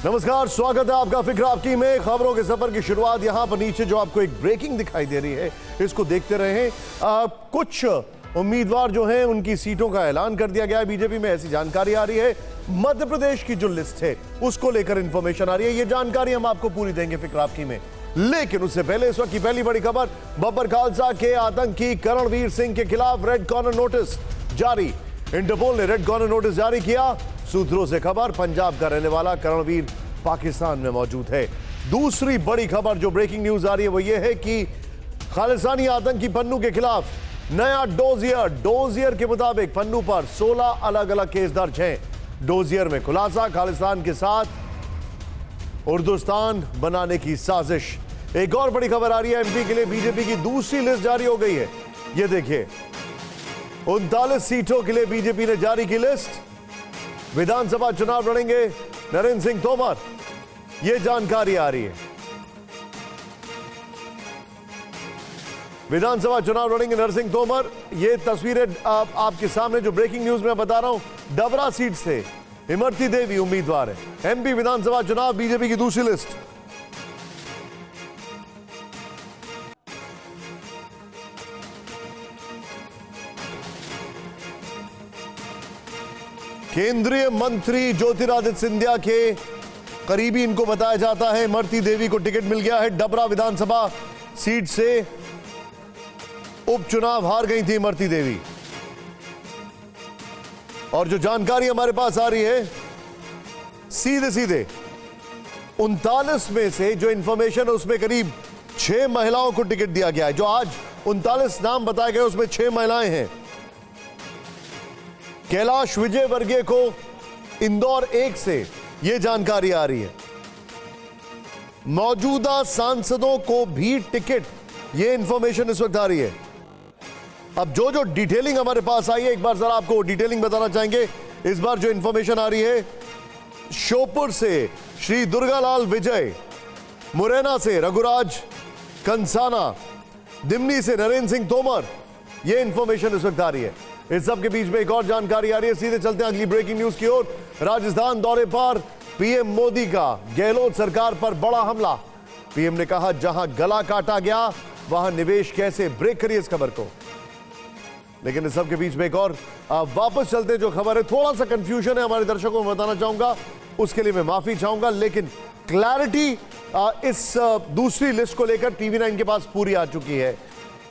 नमस्कार, स्वागत है आपका फिक्र आपकी में। खबरों के सफर की शुरुआत यहां पर नीचे जो आपको एक ब्रेकिंग दिखाई दे रही है, इसको देखते रहें। कुछ उम्मीदवार जो हैं उनकी सीटों का ऐलान कर दिया गया है बीजेपी में, ऐसी जानकारी आ रही है। मध्य प्रदेश की जो लिस्ट है उसको लेकर इंफॉर्मेशन आ रही है, ये जानकारी हम आपको पूरी देंगे फिक्र आपकी में। लेकिन उससे पहले इस वक्त की पहली बड़ी खबर, बब्बर खालसा के आतंकी करणवीर सिंह के खिलाफ रेड कॉर्नर नोटिस जारी। इंटरपोल ने रेड कॉर्नर नोटिस जारी किया। सूत्रों से खबर, पंजाब का रहने वाला करणवीर पाकिस्तान में मौजूद है। दूसरी बड़ी खबर जो ब्रेकिंग न्यूज आ रही है वो ये है कि खालिस्तानी आतंकी पन्नू के खिलाफ नया डोजियर के मुताबिक पन्नू पर 16 अलग अलग केस दर्ज हैं। डोजियर में खुलासा, खालिस्तान के साथ उर्दुस्तान बनाने की साजिश। एक और बड़ी खबर आ रही है, एमपी के लिए बीजेपी की दूसरी लिस्ट जारी हो गई है। ये देखिए, 39 सीटों के लिए बीजेपी ने जारी की लिस्ट। विधानसभा चुनाव लड़ेंगे नरेंद्र सिंह तोमर, यह जानकारी आ रही है। विधानसभा चुनाव लड़ेंगे नरेंद्र सिंह तोमर। ये तस्वीरें आपके सामने जो ब्रेकिंग न्यूज में बता रहा हूं। डबरा सीट से इमरती देवी उम्मीदवार है। एमपी विधानसभा चुनाव बीजेपी की दूसरी लिस्ट। केंद्रीय मंत्री ज्योतिरादित्य सिंधिया के करीबी इनको बताया जाता है। इमरती देवी को टिकट मिल गया है। डबरा विधानसभा सीट से उपचुनाव हार गई थी इमरती देवी। और जो जानकारी हमारे पास आ रही है, सीधे 39 में से जो इंफॉर्मेशन है उसमें करीब 6 महिलाओं को टिकट दिया गया है। जो आज 39 नाम बताए गए उसमें 6 महिलाएं हैं। कैलाश विजयवर्गीय को इंदौर 1 से यह जानकारी आ रही है। मौजूदा सांसदों को भी टिकट, यह इंफॉर्मेशन इस वक्त आ रही है। अब जो डिटेलिंग हमारे पास आई है, एक बार जरा आपको डिटेलिंग बताना चाहेंगे। इस बार जो इंफॉर्मेशन आ रही है, श्योपुर से श्री दुर्गालाल विजय, मुरैना से रघुराज कंसाना, दिमनी से नरेंद्र सिंह तोमर, यह इंफॉर्मेशन इस वक्त आ रही है। इस सब के बीच में एक और जानकारी आ रही है। सीधे चलते हैं अगली ब्रेकिंग न्यूज की ओर। राजस्थान दौरे पर पीएम मोदी का गहलोत सरकार पर बड़ा हमला। पीएम ने कहा, जहां गला काटा गया वहां निवेश कैसे। ब्रेक करिए इस खबर को। लेकिन इस सब के बीच में एक और वापस चलते जो खबर है, थोड़ा सा कंफ्यूजन है हमारे दर्शकों को बताना चाहूंगा, उसके लिए मैं माफी चाहूंगा। लेकिन क्लैरिटी इस दूसरी लिस्ट को लेकर टीवी9 के पास पूरी आ चुकी है।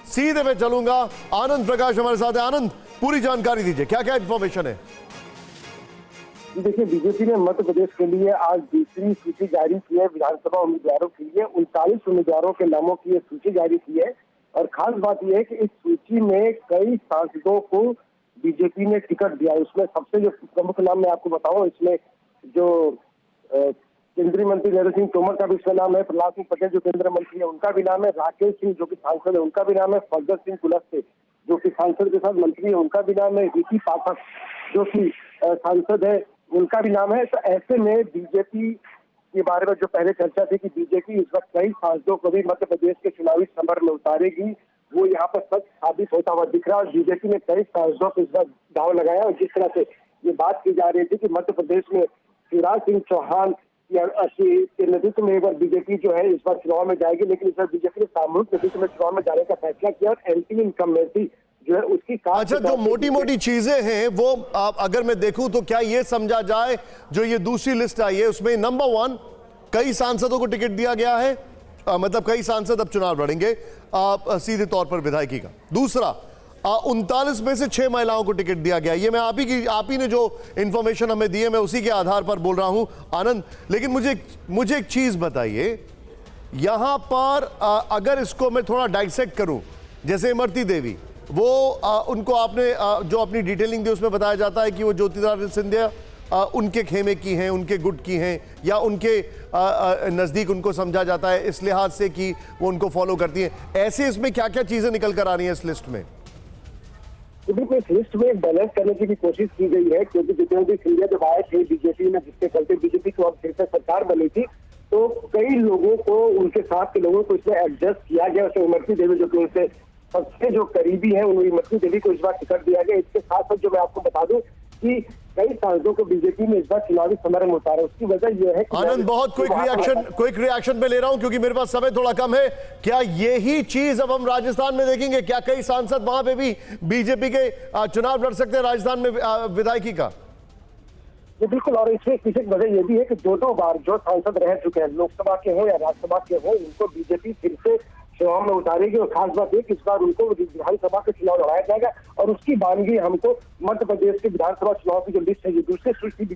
सीधे मैं चलूंगा, आनंद प्रकाश हमारे साथ है। आनंद, पूरी जानकारी दीजिए, क्या क्या इंफॉर्मेशन है। देखिए, बीजेपी ने मध्य प्रदेश के लिए आज दूसरी सूची जारी की है। विधानसभा उम्मीदवारों के लिए 39 उम्मीदवारों के नामों की यह सूची जारी की है। और खास बात यह है कि इस सूची में कई सांसदों को बीजेपी ने टिकट दिया है। उसमें सबसे जो प्रमुख नाम मैं आपको बताऊं, इसमें जो केंद्रीय मंत्री नरेंद्र सिंह तोमर का भी इसमें नाम है, प्रहलाद सिंह पटेल जो केंद्रीय मंत्री है उनका भी नाम है, राकेश सिंह जो कि सांसद है उनका भी नाम है, फजल सिंह कुलस्ते जो कि सांसद के साथ मंत्री है उनका भी नाम है, रीति पाठक जो कि सांसद है उनका भी नाम है। तो ऐसे में बीजेपी के बारे में जो पहले चर्चा थी कि बीजेपी इस वक्त कई सांसदों को भी मध्य प्रदेश के चुनावी समर में उतारेगी, वो यहाँ पर सच साबित होता हुआ दिख रहा है। बीजेपी ने कई सांसदों को इस वक्त दांव लगाया। और जिस तरह से ये बात की जा रही थी कि मध्य प्रदेश में शिवराज सिंह चौहान के नेतृत्व में एक बार बीजेपी जो है इस बार चुनाव में जाएगी, लेकिन इस बार बीजेपी ने सामूहिक नेतृत्व में चुनाव में जाने का फैसला किया। और एंटी इनकम्बेंसी जो है उसकी अच्छा, जो मोटी चीजें हैं वो अगर मैं देखूं तो क्या ये समझा जाए, जो ये दूसरी लिस्ट आई है उसमें नंबर 1 कई सांसदों को टिकट दिया गया है, मतलब कई सांसद अब चुनाव लड़ेंगे सीधे तौर पर विधायकी का। दूसरा, 39 में से 6 महिलाओं को टिकट दिया गया। ये मैं आप ही ने जो इंफॉर्मेशन हमें दी है मैं उसी के आधार पर बोल रहा हूं आनंद। लेकिन मुझे एक चीज बताइए, यहां पर अगर इसको मैं थोड़ा डाइसेक्ट करूं, जैसे इमरती देवी, वो उनको आपने जो अपनी डिटेलिंग दी उसमें बताया जाता है कि वो ज्योतिरादित्य सिंधिया उनके खेमे की हैं, उनके गुट की हैं, या उनके नज़दीक उनको समझा जाता है इस लिहाज से कि वो उनको फॉलो करती हैं। ऐसे इसमें क्या क्या चीज़ें निकल कर आ रही हैं इस लिस्ट में? इस लिस्ट में बैलेंस करने की भी कोशिश की गई है, क्योंकि ज्योतिरादित्य सिंधिया जब आए थे बीजेपी में, जिसके चलते बीजेपी को अब फिर से सरकार बनी थी, तो कई लोगों को, उनके साथ के लोगों को इसमें एडजस्ट किया गया। उसमें इमरती देवी जो कि उनसे सबसे जो करीबी है, उन इमरती देवी को इस बार टिकट दिया गया। इसके साथ साथ जो मैं आपको बता दूं कि कई सांसदों को बीजेपी में इस बार चुनावी समर में उतारा। उसकी वजह यह है कि आनंद, बहुत क्विक रिएक्शन में ले रहा हूं क्योंकि मेरे पास समय थोड़ा कम है। क्या यही चीज अब हम राजस्थान में देखेंगे? क्या कई सांसद वहां पे भी बीजेपी के चुनाव लड़ सकते हैं राजस्थान में विधायकी का? ये बिल्कुल, और इसमें पीछे की वजह यह भी है कि दो बार जो सांसद रह चुके हैं, लोकसभा के हो या राज्यसभा के हो, उनको बीजेपी फिर से चुनाव में उतारेगी। और खास बात यह कि इस बार उनको विधानसभा का चुनाव लड़ाया जाएगा और उसकी बानगी हमको मध्य प्रदेश के विधानसभा चुनाव की जो लिस्ट है, ये दूसरे सूची।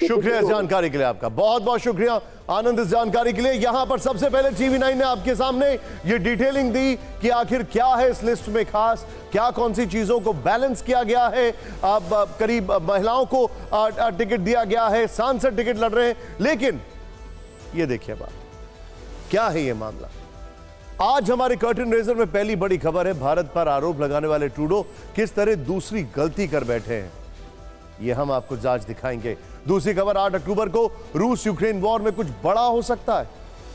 शुक्रिया इस जानकारी के लिए, आपका बहुत बहुत शुक्रिया आनंद इस जानकारी के लिए। यहां पर सबसे पहले TV9 ने आपके सामने ये डिटेलिंग दी कि आखिर क्या है इस लिस्ट में खास, क्या कौन सी चीजों को बैलेंस किया गया है। अब करीब महिलाओं को टिकट दिया गया है, सांसद टिकट लड़ रहे हैं। लेकिन ये देखिए बात क्या है, ये मामला आज हमारे कर्टन रेजर में पहली बड़ी खबर है। भारत पर आरोप लगाने वाले ट्रूडो किस तरह दूसरी गलती कर बैठे हैं, यह हम आपको जांच दिखाएंगे। दूसरी खबर, 8 अक्टूबर को रूस यूक्रेन वॉर में कुछ बड़ा हो सकता है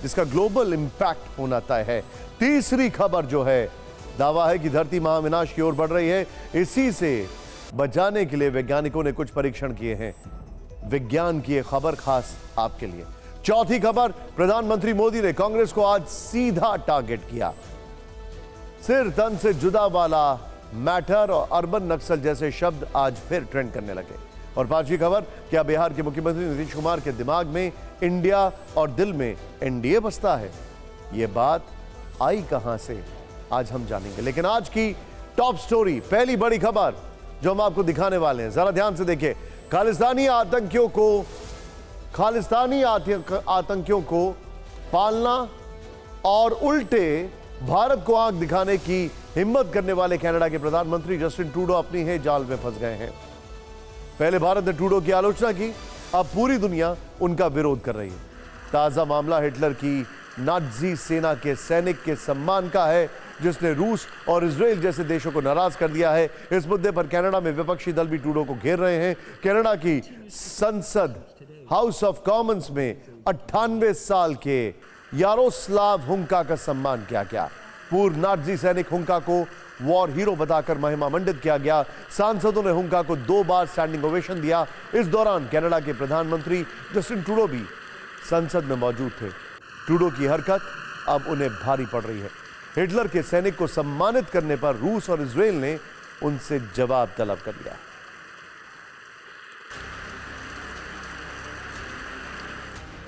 जिसका ग्लोबल इंपैक्ट होना तय है। तीसरी खबर जो है, दावा है कि धरती महाविनाश की ओर बढ़ रही है, इसी से बचाने के लिए वैज्ञानिकों ने कुछ परीक्षण किए हैं। विज्ञान की एक खबर खास आपके लिए। चौथी खबर, प्रधानमंत्री मोदी ने कांग्रेस को आज सीधा टारगेट किया। सिर तन से जुदा वाला मैटर और अर्बन नक्सल जैसे शब्द आज फिर ट्रेंड करने लगे। और पांचवी खबर, क्या बिहार के मुख्यमंत्री नीतीश कुमार के दिमाग में इंडिया और दिल में एनडीए बसता है? यह बात आई कहां से, आज हम जानेंगे। लेकिन आज की टॉप स्टोरी, पहली बड़ी खबर जो हम आपको दिखाने वाले हैं, जरा ध्यान से देखिए। खालिस्तानी आतंकियों को पालना और उल्टे भारत को आंख दिखाने की हिम्मत करने वाले कनाडा के प्रधानमंत्री जस्टिन ट्रूडो अपनी ही जाल में फंस गए हैं। पहले भारत ने ट्रूडो की आलोचना की, अब पूरी दुनिया उनका विरोध कर रही है। ताजा मामला हिटलर की नाजी सेना के सैनिक के सम्मान का है, जिसने रूस और इजराइल जैसे देशों को नाराज कर दिया है। इस मुद्दे पर कनाडा में विपक्षी दल भी ट्रूडो को घेर रहे हैं। कनाडा की संसद हाउस ऑफ कॉमन्स में 98 साल के यारोस्लाव हुंका का सम्मान किया गया। पूर्व नाजी सैनिक हुंका को वॉर हीरो बताकर महिमा मंडित किया गया। सांसदों ने हुंका को 2 बार स्टैंडिंग ओवेशन दिया। इस दौरान कनाडा के प्रधानमंत्री जस्टिन ट्रूडो भी संसद में मौजूद थे। ट्रूडो की हरकत अब उन्हें भारी पड़ रही है। हिटलर के सैनिक को सम्मानित करने पर रूस और इजराइल ने उनसे जवाब तलब कर लिया।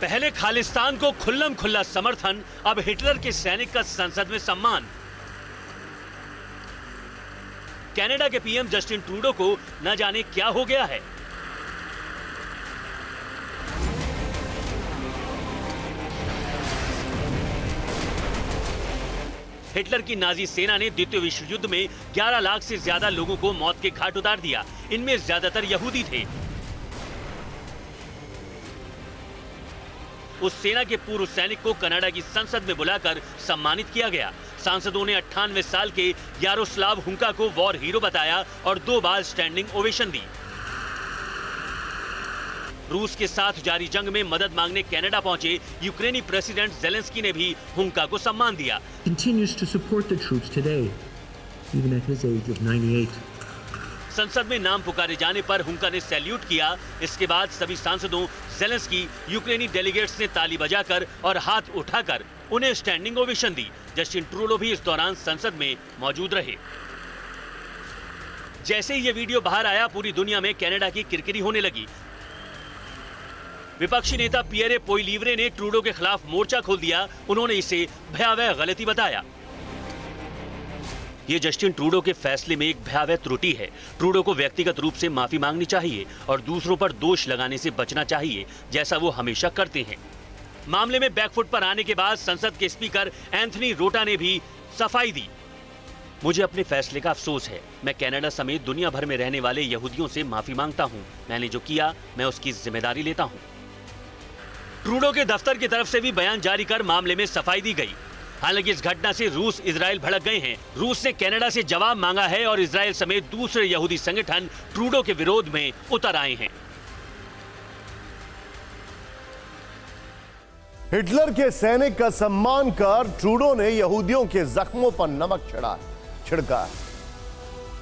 पहले खालिस्तान को खुल्लम खुल्ला समर्थन, अब हिटलर के सैनिक का संसद में सम्मान। कनाडा के पीएम जस्टिन ट्रूडो को न जाने क्या हो गया है। हिटलर की नाजी सेना ने द्वितीय विश्व युद्ध में 11 लाख से ज्यादा लोगों को मौत के घाट उतार दिया। इनमें ज्यादातर यहूदी थे। उस सेना के पूर्व सैनिक को कनाडा की संसद में बुलाकर सम्मानित किया गया। सांसदों ने 98 साल के यारोस्लाव हुंका को वॉर हीरो बताया और 2 बार स्टैंडिंग ओवेशन दी। रूस के साथ जारी जंग में मदद मांगने कनाडा पहुंचे यूक्रेनी प्रेसिडेंट जेलेंस्की ने भी हुंका को सम्मान दिया। Continues to support the troops today, even at his age of 98. संसद में नाम पुकारे जाने पर हुंका ने सैल्यूट किया। इसके बाद सभी सांसदों, जेलेंस्की, यूक्रेनी डेलीगेट्स ने ताली बजाकर और हाथ उठाकर उन्हें स्टैंडिंग ओवेशन दी। जस्टिन ट्रूडो भी इस दौरान संसद में मौजूद रहे। जैसे ही ये वीडियो बाहर आया, पूरी दुनिया में कनाडा की किरकिरी होने लगी। विपक्षी नेता पियरे पोइलीवरे ने ट्रूडो के खिलाफ मोर्चा खोल दिया। उन्होंने इसे भयावह गलती बताया। ये जस्टिन ट्रूडो के फैसले में एक भयावह त्रुटि है। ट्रूडो को व्यक्तिगत रूप से माफी मांगनी चाहिए और दूसरों पर दोष लगाने से बचना चाहिए, जैसा वो हमेशा करते हैं। मामले में बैकफुट पर आने के बाद संसद के स्पीकर एंथनी रोटा ने भी सफाई दी। मुझे अपने फैसले का अफसोस है। मैं कनाडा समेत दुनिया भर में रहने वाले यहूदियों से माफी मांगता हूं। मैंने जो किया, मैं उसकी जिम्मेदारी लेता हूं। ट्रूडो के दफ्तर की तरफ से भी बयान जारी कर मामले में सफाई दी गई। हालांकि इस घटना से रूस इजराइल भड़क गए हैं। रूस ने कनाडा से जवाब मांगा है और इजराइल समेत दूसरे यहूदी संगठन ट्रूडो के विरोध में उतर आए हैं। हिटलर के सैनिक का सम्मान कर ट्रूडो ने यहूदियों के जख्मों पर नमक छिड़का।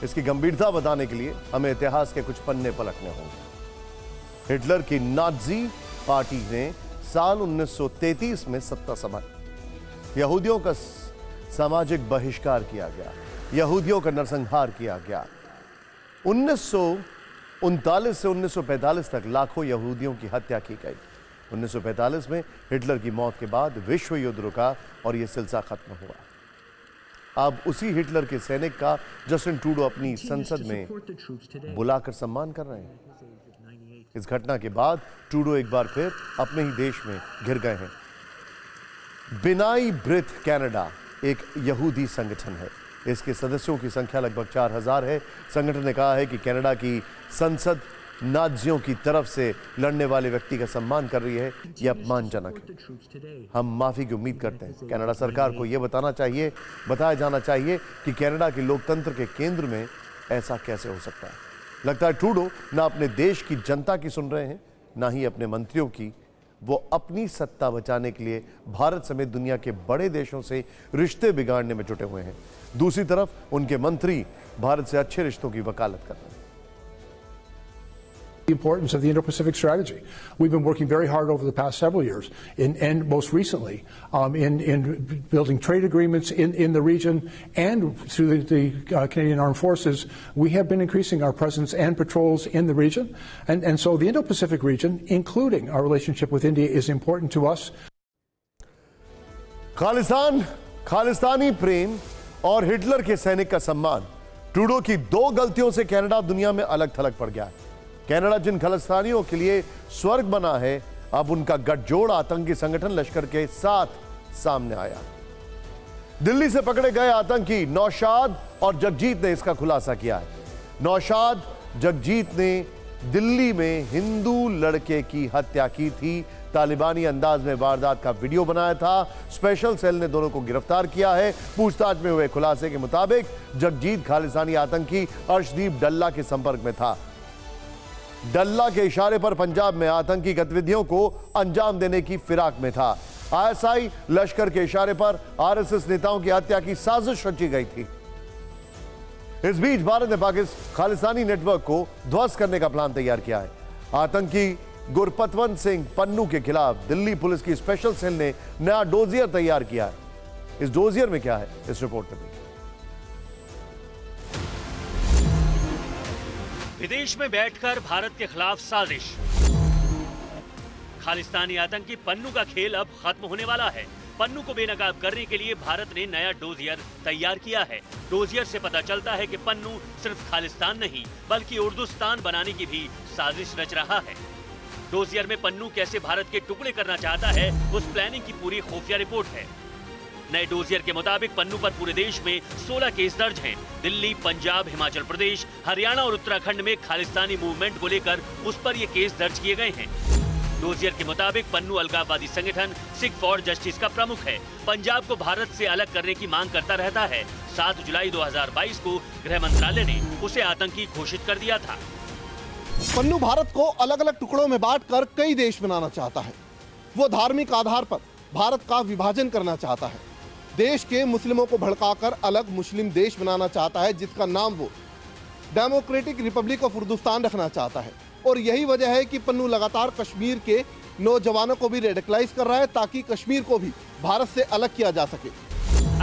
इसकी गंभीरता बताने के लिए हमें इतिहास के कुछ पन्ने पलटने होंगे। हिटलर की नाज़ी पार्टी ने साल 1933 में सत्ता संभाली। यहूदियों का सामाजिक बहिष्कार किया गया, यहूदियों का नरसंहार किया गया। 1939 से 1945 तक लाखों यहूदियों की हत्या की गई। 1945 में हिटलर की मौत के बाद विश्व युद्ध रुका और यह सिलसिला खत्म हुआ। अब उसी हिटलर के सैनिक का जस्टिन ट्रूडो अपनी संसद में बुलाकर सम्मान कर रहे हैं। इस घटना के बाद ट्रूडो एक बार फिर अपने ही देश में घिर गए हैं। बिनाई ब्रिथ कनाडा एक यहूदी संगठन है। इसके सदस्यों की संख्या लगभग 4000 है। संगठन ने कहा है कि कनाडा की संसद नाज़ियों की तरफ से लड़ने वाले व्यक्ति का सम्मान कर रही है। यह अपमानजनक है। हम माफी की उम्मीद करते हैं। कनाडा सरकार को यह बताया जाना चाहिए कि कनाडा के लोकतंत्र के केंद्र में ऐसा कैसे हो सकता है। लगता है ट्रूडो ना अपने देश की जनता की सुन रहे हैं, ना ही अपने मंत्रियों की। वो अपनी सत्ता बचाने के लिए भारत समेत दुनिया के बड़े देशों से रिश्ते बिगाड़ने में जुटे हुए हैं। दूसरी तरफ उनके मंत्री भारत से अच्छे रिश्तों की वकालत कर रहे हैं। The importance of the Indo-Pacific strategy. We've been working very hard over the past several years, and most recently in building trade agreements in the region, and through the Canadian Armed Forces, we have been increasing our presence and patrols in the region, and so the Indo-Pacific region, including our relationship with India, is important to us. Khalistan, Khalistani प्रेम और Hitler के सैनिक का सम्मान। Trudeau की दो गलतियों से Canada दुनिया में अलग थलग पड़ गया है। कनाडा जिन खालिस्तानियों के लिए स्वर्ग बना है, अब उनका गठजोड़ आतंकी संगठन लश्कर के साथ सामने आया। दिल्ली से पकड़े गए आतंकी नौशाद और जगजीत ने इसका खुलासा किया है। नौशाद जगजीत ने दिल्ली में हिंदू लड़के की हत्या की थी। तालिबानी अंदाज में वारदात का वीडियो बनाया था। स्पेशल सेल ने दोनों को गिरफ्तार किया है। पूछताछ में हुए खुलासे के मुताबिक जगजीत खालिस्तानी आतंकी अर्शदीप डल्ला के संपर्क में था। डल्ला के इशारे पर पंजाब में आतंकी गतिविधियों को अंजाम देने की फिराक में था। आईएसआई लश्कर के इशारे पर आरएसएस नेताओं की हत्या की साजिश रची गई थी। इस बीच भारत ने खालिस्तानी नेटवर्क को ध्वस्त करने का प्लान तैयार किया है। आतंकी गुरपतवंत सिंह पन्नू के खिलाफ दिल्ली पुलिस की स्पेशल सेल ने नया डोजियर तैयार किया है। इस डोजियर में क्या है, इस रिपोर्ट में देखिए। विदेश में बैठकर भारत के खिलाफ साजिश। खालिस्तानी आतंकी पन्नू का खेल अब खत्म होने वाला है। पन्नू को बेनकाब करने के लिए भारत ने नया डोजियर तैयार किया है। डोजियर से पता चलता है कि पन्नू सिर्फ खालिस्तान नहीं बल्कि उर्दुस्तान बनाने की भी साजिश रच रहा है। डोजियर में पन्नू कैसे भारत के टुकड़े करना चाहता है, उस प्लानिंग की पूरी खुफिया रिपोर्ट है। नए डोजियर के मुताबिक पन्नू पर पूरे देश में 16 केस दर्ज हैं। दिल्ली, पंजाब, हिमाचल प्रदेश, हरियाणा और उत्तराखंड में खालिस्तानी मूवमेंट को लेकर उस पर ये केस दर्ज किए गए हैं। डोजियर के मुताबिक पन्नू अलगाववादी संगठन सिख फॉर जस्टिस का प्रमुख है। पंजाब को भारत से अलग करने की मांग करता रहता है। 7 जुलाई 2022 को गृह मंत्रालय ने उसे आतंकी घोषित कर दिया था। पन्नू भारत को अलग अलग टुकड़ों में बांटकर कई देश बनाना चाहता है। वो धार्मिक आधार पर भारत का विभाजन करना चाहता है। देश के मुस्लिमों को भड़काकर अलग मुस्लिम देश बनाना चाहता है, जिसका नाम वो डेमोक्रेटिक रिपब्लिक ऑफ उर्दुस्तान रखना चाहता है। और यही वजह है कि पन्नू लगातार कश्मीर के नौजवानों को भी रेडिकलाइज कर रहा है, ताकि कश्मीर को भी भारत से अलग किया जा सके।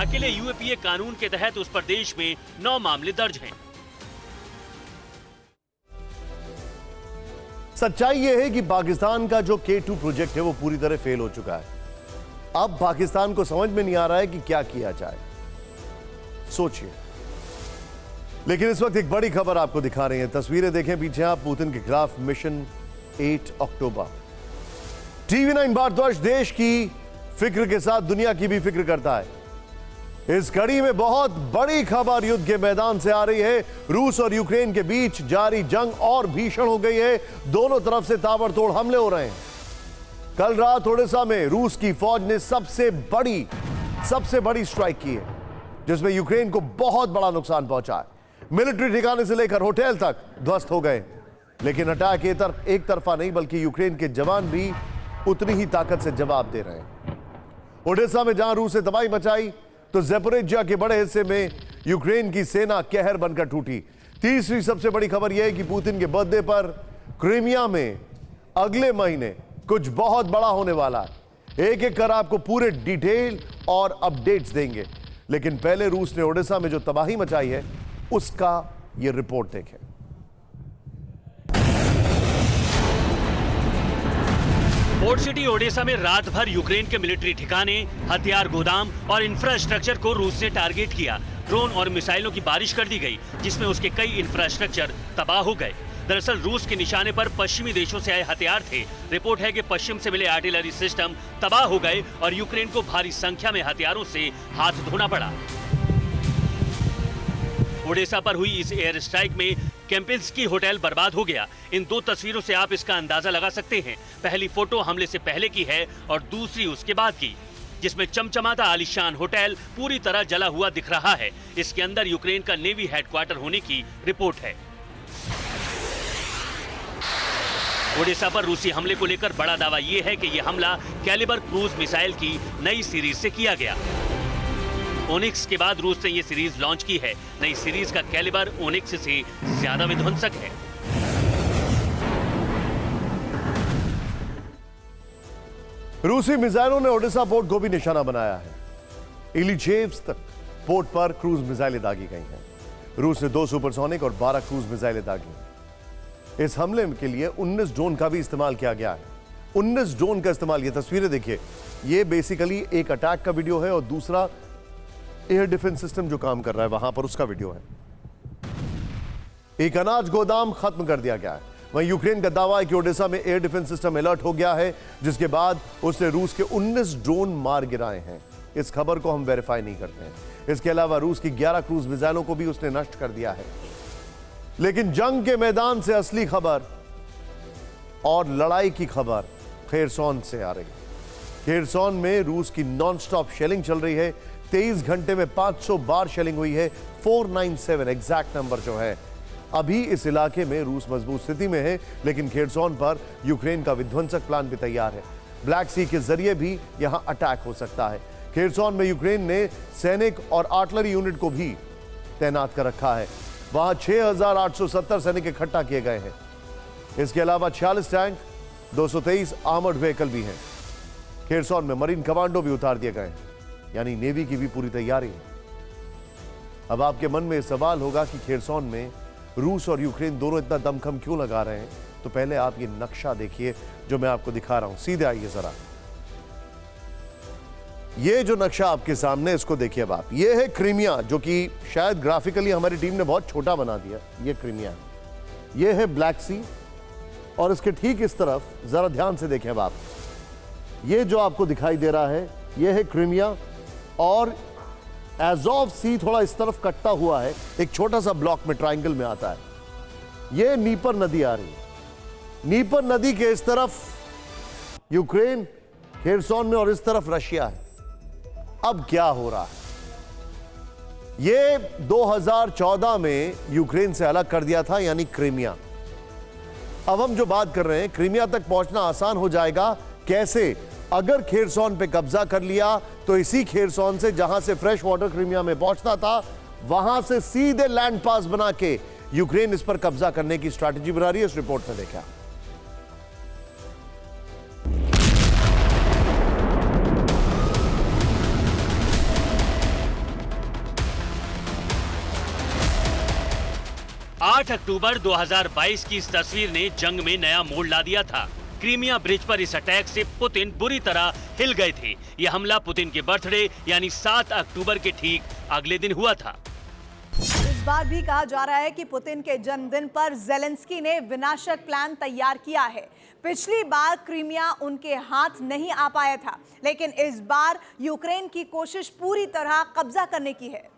अकेले यूएपीए कानून के तहत उस पर देश में 9 मामले दर्ज हैं। सच्चाई यह है कि पाकिस्तान का जो K2 प्रोजेक्ट है वो पूरी तरह फेल हो चुका है। अब पाकिस्तान को समझ में नहीं आ रहा है कि क्या किया जाए। सोचिए। लेकिन इस वक्त एक बड़ी खबर आपको दिखा रहे हैं। तस्वीरें देखें पीछे आप, पुतिन के खिलाफ मिशन 8 अक्टूबर। TV9 भारतवर्ष देश की फिक्र के साथ दुनिया की भी फिक्र करता है। इस कड़ी में बहुत बड़ी खबर युद्ध के मैदान से आ रही है। रूस और यूक्रेन के बीच जारी जंग और भीषण हो गई है। दोनों तरफ से ताबड़तोड़ हमले हो रहे हैं। कल रात ओडिशा में रूस की फौज ने सबसे बड़ी स्ट्राइक की है, जिसमें यूक्रेन को बहुत बड़ा नुकसान पहुंचा है। मिलिट्री ठिकाने से लेकर होटल तक ध्वस्त हो गए। लेकिन अटैक एक तरफा नहीं, बल्कि यूक्रेन के जवान भी उतनी ही ताकत से जवाब दे रहे हैं। ओडिशा में जहां रूस ने तबाही मचाई, तो ज़ैपोरिज्जिया के बड़े हिस्से में यूक्रेन की सेना कहर बनकर टूटी। तीसरी सबसे बड़ी खबर यह है कि पुतिन के बर्थडे पर क्रीमिया में अगले महीने कुछ बहुत बड़ा होने वाला है। एक एक कर आपको पूरे डिटेल और अपडेट्स देंगे, लेकिन पहले रूस ने ओडेसा में जो तबाही मचाई है उसका यह रिपोर्ट देखें। पोर्ट सिटी ओडेसा में रात भर यूक्रेन के मिलिट्री ठिकाने, हथियार गोदाम और इंफ्रास्ट्रक्चर को रूस ने टारगेट किया। ड्रोन और मिसाइलों की बारिश कर दी गई, जिसमें उसके कई इंफ्रास्ट्रक्चर तबाह हो गए। दरअसल रूस के निशाने पर पश्चिमी देशों से आए हथियार थे। रिपोर्ट है कि पश्चिम से मिले आर्टिलरी सिस्टम तबाह हो गए और यूक्रेन को भारी संख्या में हथियारों से हाथ धोना पड़ा। ओडेसा पर हुई इस एयर स्ट्राइक में केम्पिंस्की होटल बर्बाद हो गया। इन दो तस्वीरों से आप इसका अंदाजा लगा सकते हैं। पहली फोटो हमले से पहले की है और दूसरी उसके बाद की, जिसमें चमचमाता आलीशान होटल पूरी तरह जला हुआ दिख रहा है। इसके अंदर यूक्रेन का नेवी हेडक्वार्टर होने की रिपोर्ट है। ओडेसा पर रूसी हमले को लेकर बड़ा दावा यह है कि यह हमला कैलिबर क्रूज मिसाइल की नई सीरीज से किया गया। ओनिक्स के बाद रूस ने यह सीरीज लॉन्च की है। नई सीरीज का कैलिबर ओनिक्स से ज्यादा विध्वंसक है। रूसी मिसाइलों ने ओडेसा पोर्ट को भी निशाना बनाया है। इलीचेव्स तक पोर्ट पर क्रूज मिसाइलें दागी गई हैं। रूस ने 2 सुपरसोनिक और 12 क्रूज मिसाइलें दागी। इस हमले के लिए 19 ड्रोन का भी इस्तेमाल किया गया है। 19 ड्रोन का इस्तेमाल, ये तस्वीरें देखिए, ये बेसिकली एक अटैक का वीडियो है और दूसरा एयर डिफेंस सिस्टम जो काम कर रहा है वहां पर उसका वीडियो है। एक अनाज गोदाम खत्म कर दिया गया है। वहीं यूक्रेन का दावा है कि ओडेसा में एयर डिफेंस सिस्टम अलर्ट हो गया है, जिसके बाद उसने रूस के 19 ड्रोन मार गिराए हैं। इस खबर को हम वेरीफाई नहीं करते हैं। इसके अलावा रूस की 11 क्रूज मिसाइलों को भी उसने नष्ट कर दिया है। लेकिन जंग के मैदान से असली खबर और लड़ाई की खबर खेरसोन से आ रही है। खेरसोन में रूस की नॉनस्टॉप शेलिंग चल रही है। 23 घंटे में 500 बार शेलिंग हुई है। 497 एग्जैक्ट नंबर जो है। अभी इस इलाके में रूस मजबूत स्थिति में है, लेकिन खेरसोन पर यूक्रेन का विध्वंसक प्लान भी तैयार है। ब्लैक सी के जरिए भी यहां अटैक हो सकता है। खेरसोन में यूक्रेन ने सैनिक और आर्टिलरी यूनिट को भी तैनात कर रखा है। वहां 6870 सैनिक इकट्ठा किए गए हैं। इसके अलावा 46 टैंक, 223 आर्मर्ड व्हीकल भी हैं। खेरसोन में मरीन कमांडो भी उतार दिए गए हैं, यानी नेवी की भी पूरी तैयारी है। अब आपके मन में सवाल होगा कि खेरसोन में रूस और यूक्रेन दोनों इतना दमखम क्यों लगा रहे हैं। तो पहले आप ये नक्शा देखिए जो मैं आपको दिखा रहा हूं। सीधे आइए जरा, ये जो नक्शा आपके सामने, इसको देखिए अब आप। ये है क्रीमिया, जो कि शायद ग्राफिकली हमारी टीम ने बहुत छोटा बना दिया। ये क्रीमिया है, ये है ब्लैक सी, और इसके ठीक इस तरफ जरा ध्यान से देखें अब आप, ये जो आपको दिखाई दे रहा है ये है क्रीमिया, और एज़ोव सी थोड़ा इस तरफ कटता हुआ है, एक छोटा सा ब्लॉक में ट्रायंगल में आता है। ये नीपर नदी आ रही है। नीपर नदी के इस तरफ यूक्रेन, खेरसोन में, और इस तरफ रशिया है। अब क्या हो रहा है? ये 2014 में यूक्रेन से अलग कर दिया था, यानी क्रीमिया। अब हम जो बात कर रहे हैं, क्रीमिया तक पहुंचना आसान हो जाएगा। कैसे? अगर खेरसोन पे कब्जा कर लिया तो इसी खेरसोन से, जहां से फ्रेश वाटर क्रीमिया में पहुंचता था, वहां से सीधे लैंड पास बना के यूक्रेन इस पर कब्जा करने की स्ट्रैटेजी बना रही है। इस रिपोर्ट में देखा। आठ अक्टूबर 2022 की इस तस्वीर ने जंग में नया मोड़ ला दिया था। क्रीमिया ब्रिज पर इस अटैक से पुतिन बुरी तरह हिल गए थे। यह हमला पुतिन के बर्थडे यानी 7 अक्टूबर के ठीक अगले दिन हुआ था। इस बार भी कहा जा रहा है कि पुतिन के जन्मदिन पर ज़ेलेंस्की ने विनाशक प्लान तैयार किया है। पिछली बार क्रीमिया उनके हाथ नहीं आ पाया था, लेकिन इस बार यूक्रेन की कोशिश पूरी तरह कब्जा करने की है।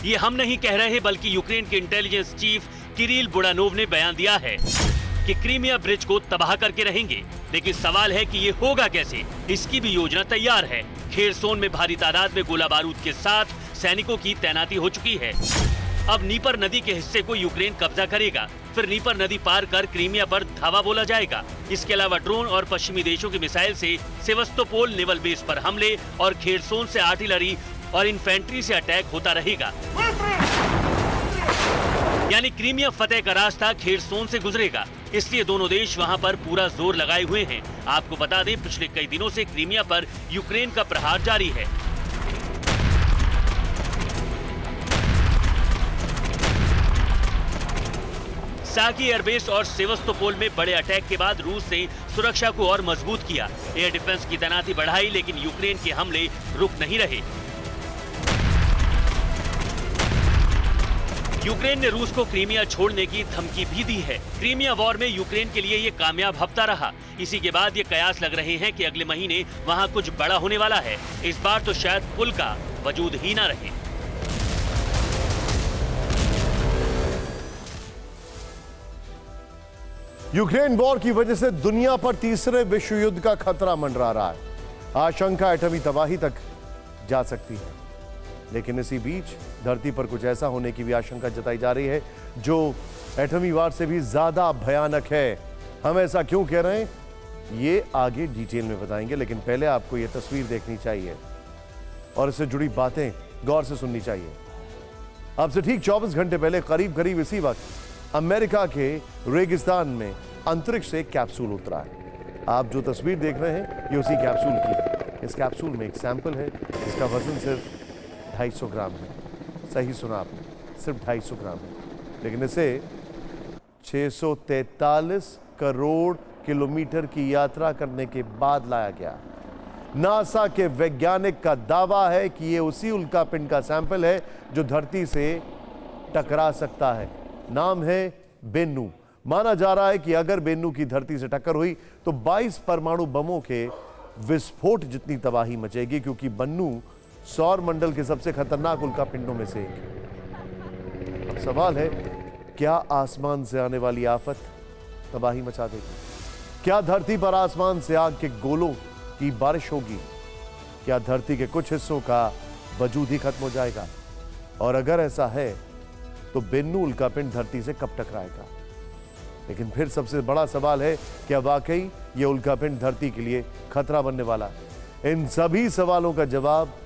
ये हम नहीं कह रहे, बल्कि यूक्रेन के इंटेलिजेंस चीफ किरिल बुडानोव ने बयान दिया है कि क्रीमिया ब्रिज को तबाह करके रहेंगे। लेकिन सवाल है कि ये होगा कैसे? इसकी भी योजना तैयार है। खेरसोन में भारी तादाद में गोला बारूद के साथ सैनिकों की तैनाती हो चुकी है। अब नीपर नदी के हिस्से को यूक्रेन कब्जा करेगा, फिर नीपर नदी पार कर क्रीमिया पर धावा बोला जाएगा। इसके अलावा ड्रोन और पश्चिमी देशों की मिसाइल से सेवस्तोपोल नेवल बेस पर हमले और खेरसोन से आर्टिलरी और इन्फेंट्री से अटैक होता रहेगा। यानी क्रीमिया फतेह का रास्ता खेरसोन से गुजरेगा, इसलिए दोनों देश वहां पर पूरा जोर लगाए हुए हैं। आपको बता दें, पिछले कई दिनों से क्रीमिया पर यूक्रेन का प्रहार जारी है। साकी एयरबेस और सेवस्तोपोल में बड़े अटैक के बाद रूस ने सुरक्षा को और मजबूत किया। एयर डिफेंस की तैनाती बढ़ाई, लेकिन यूक्रेन के हमले रुक नहीं रहे। यूक्रेन ने रूस को क्रीमिया छोड़ने की धमकी भी दी है। क्रीमिया वॉर में यूक्रेन के लिए ये कामयाब हफ्ता रहा। इसी के बाद ये कयास लग रहे हैं कि अगले महीने वहां कुछ बड़ा होने वाला है। इस बार तो शायद पुल का वजूद ही ना रहे। यूक्रेन वॉर की वजह से दुनिया पर तीसरे विश्व युद्ध का खतरा मंडरा रहा है। आशंका एटमी तबाही तक जा सकती है, लेकिन इसी बीच धरती पर कुछ ऐसा होने की भी आशंका जताई जा रही है जो एटमी वार से भी ज्यादा भयानक है। हम ऐसा क्यों कह रहे हैं, ये आगे डिटेल में बताएंगे, लेकिन पहले आपको ये तस्वीर देखनी चाहिए और इससे जुड़ी बातें गौर से सुननी चाहिए। अब से ठीक 24 घंटे पहले करीब करीब इसी वक्त अमेरिका के रेगिस्तान में अंतरिक्ष से कैप्सूल उतरा है। आप जो तस्वीर देख रहे हैं ये उसी कैप्सूल की है। इस कैप्सूल में एक सैंपल है जिसका वजन सिर्फ 250 ग्राम है। सही सुना आपने, सिर्फ 250 ग्राम है, लेकिन इसे 643 करोड़ किलोमीटर की यात्रा करने के बाद लाया गया। नासा के वैज्ञानिक का दावा है कि ये उसी उल्कापिंड का सैंपल है जो धरती से टकरा सकता है। नाम है बेन्नू। माना जा रहा है कि अगर बेन्नू की धरती से टक्कर हुई तो 22 परमाणु बमों के विस्फोट जितनी तबाही मचेगी, क्योंकि बेन्नू सौर मंडल के सबसे खतरनाक उल्कापिंडों में से एक है। अब सवाल है, क्या आसमान से आने वाली आफत तबाही मचा देगी? क्या धरती पर आसमान से आग के गोलों की बारिश होगी? क्या धरती के कुछ हिस्सों का वजूद ही खत्म हो जाएगा? और अगर ऐसा है तो बेन्नू उल्कापिंड धरती से कब टकराएगा? लेकिन फिर सबसे बड़ा सवाल है, क्या वाकई ये उल्कापिंड धरती के लिए खतरा बनने वाला है? इन सभी सवालों का जवाब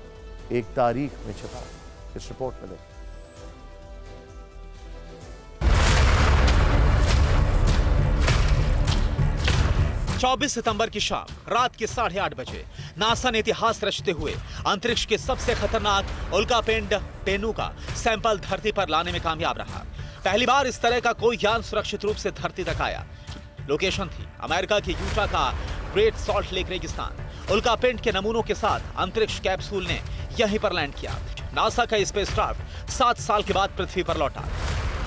एक तारीख में छिपा है। इस रिपोर्ट में देखें। 24 सितंबर की शाम रात के 8:30 बजे नासा ने इतिहास रचते हुए अंतरिक्ष के सबसे खतरनाक उल्कापिंड बेन्नू का सैंपल धरती पर लाने में कामयाब रहा। पहली बार इस तरह का कोई यान सुरक्षित रूप से धरती तक आया। लोकेशन थी अमेरिका के यूटा का ग्रेट सॉल्ट लेक रेगिस्तान। उल्कापिंड के नमूनों के साथ अंतरिक्ष कैप्सूल ने यहीं पर लैंड किया। नासा का स्पेसक्राफ्ट 7 साल के बाद पृथ्वी पर लौटा।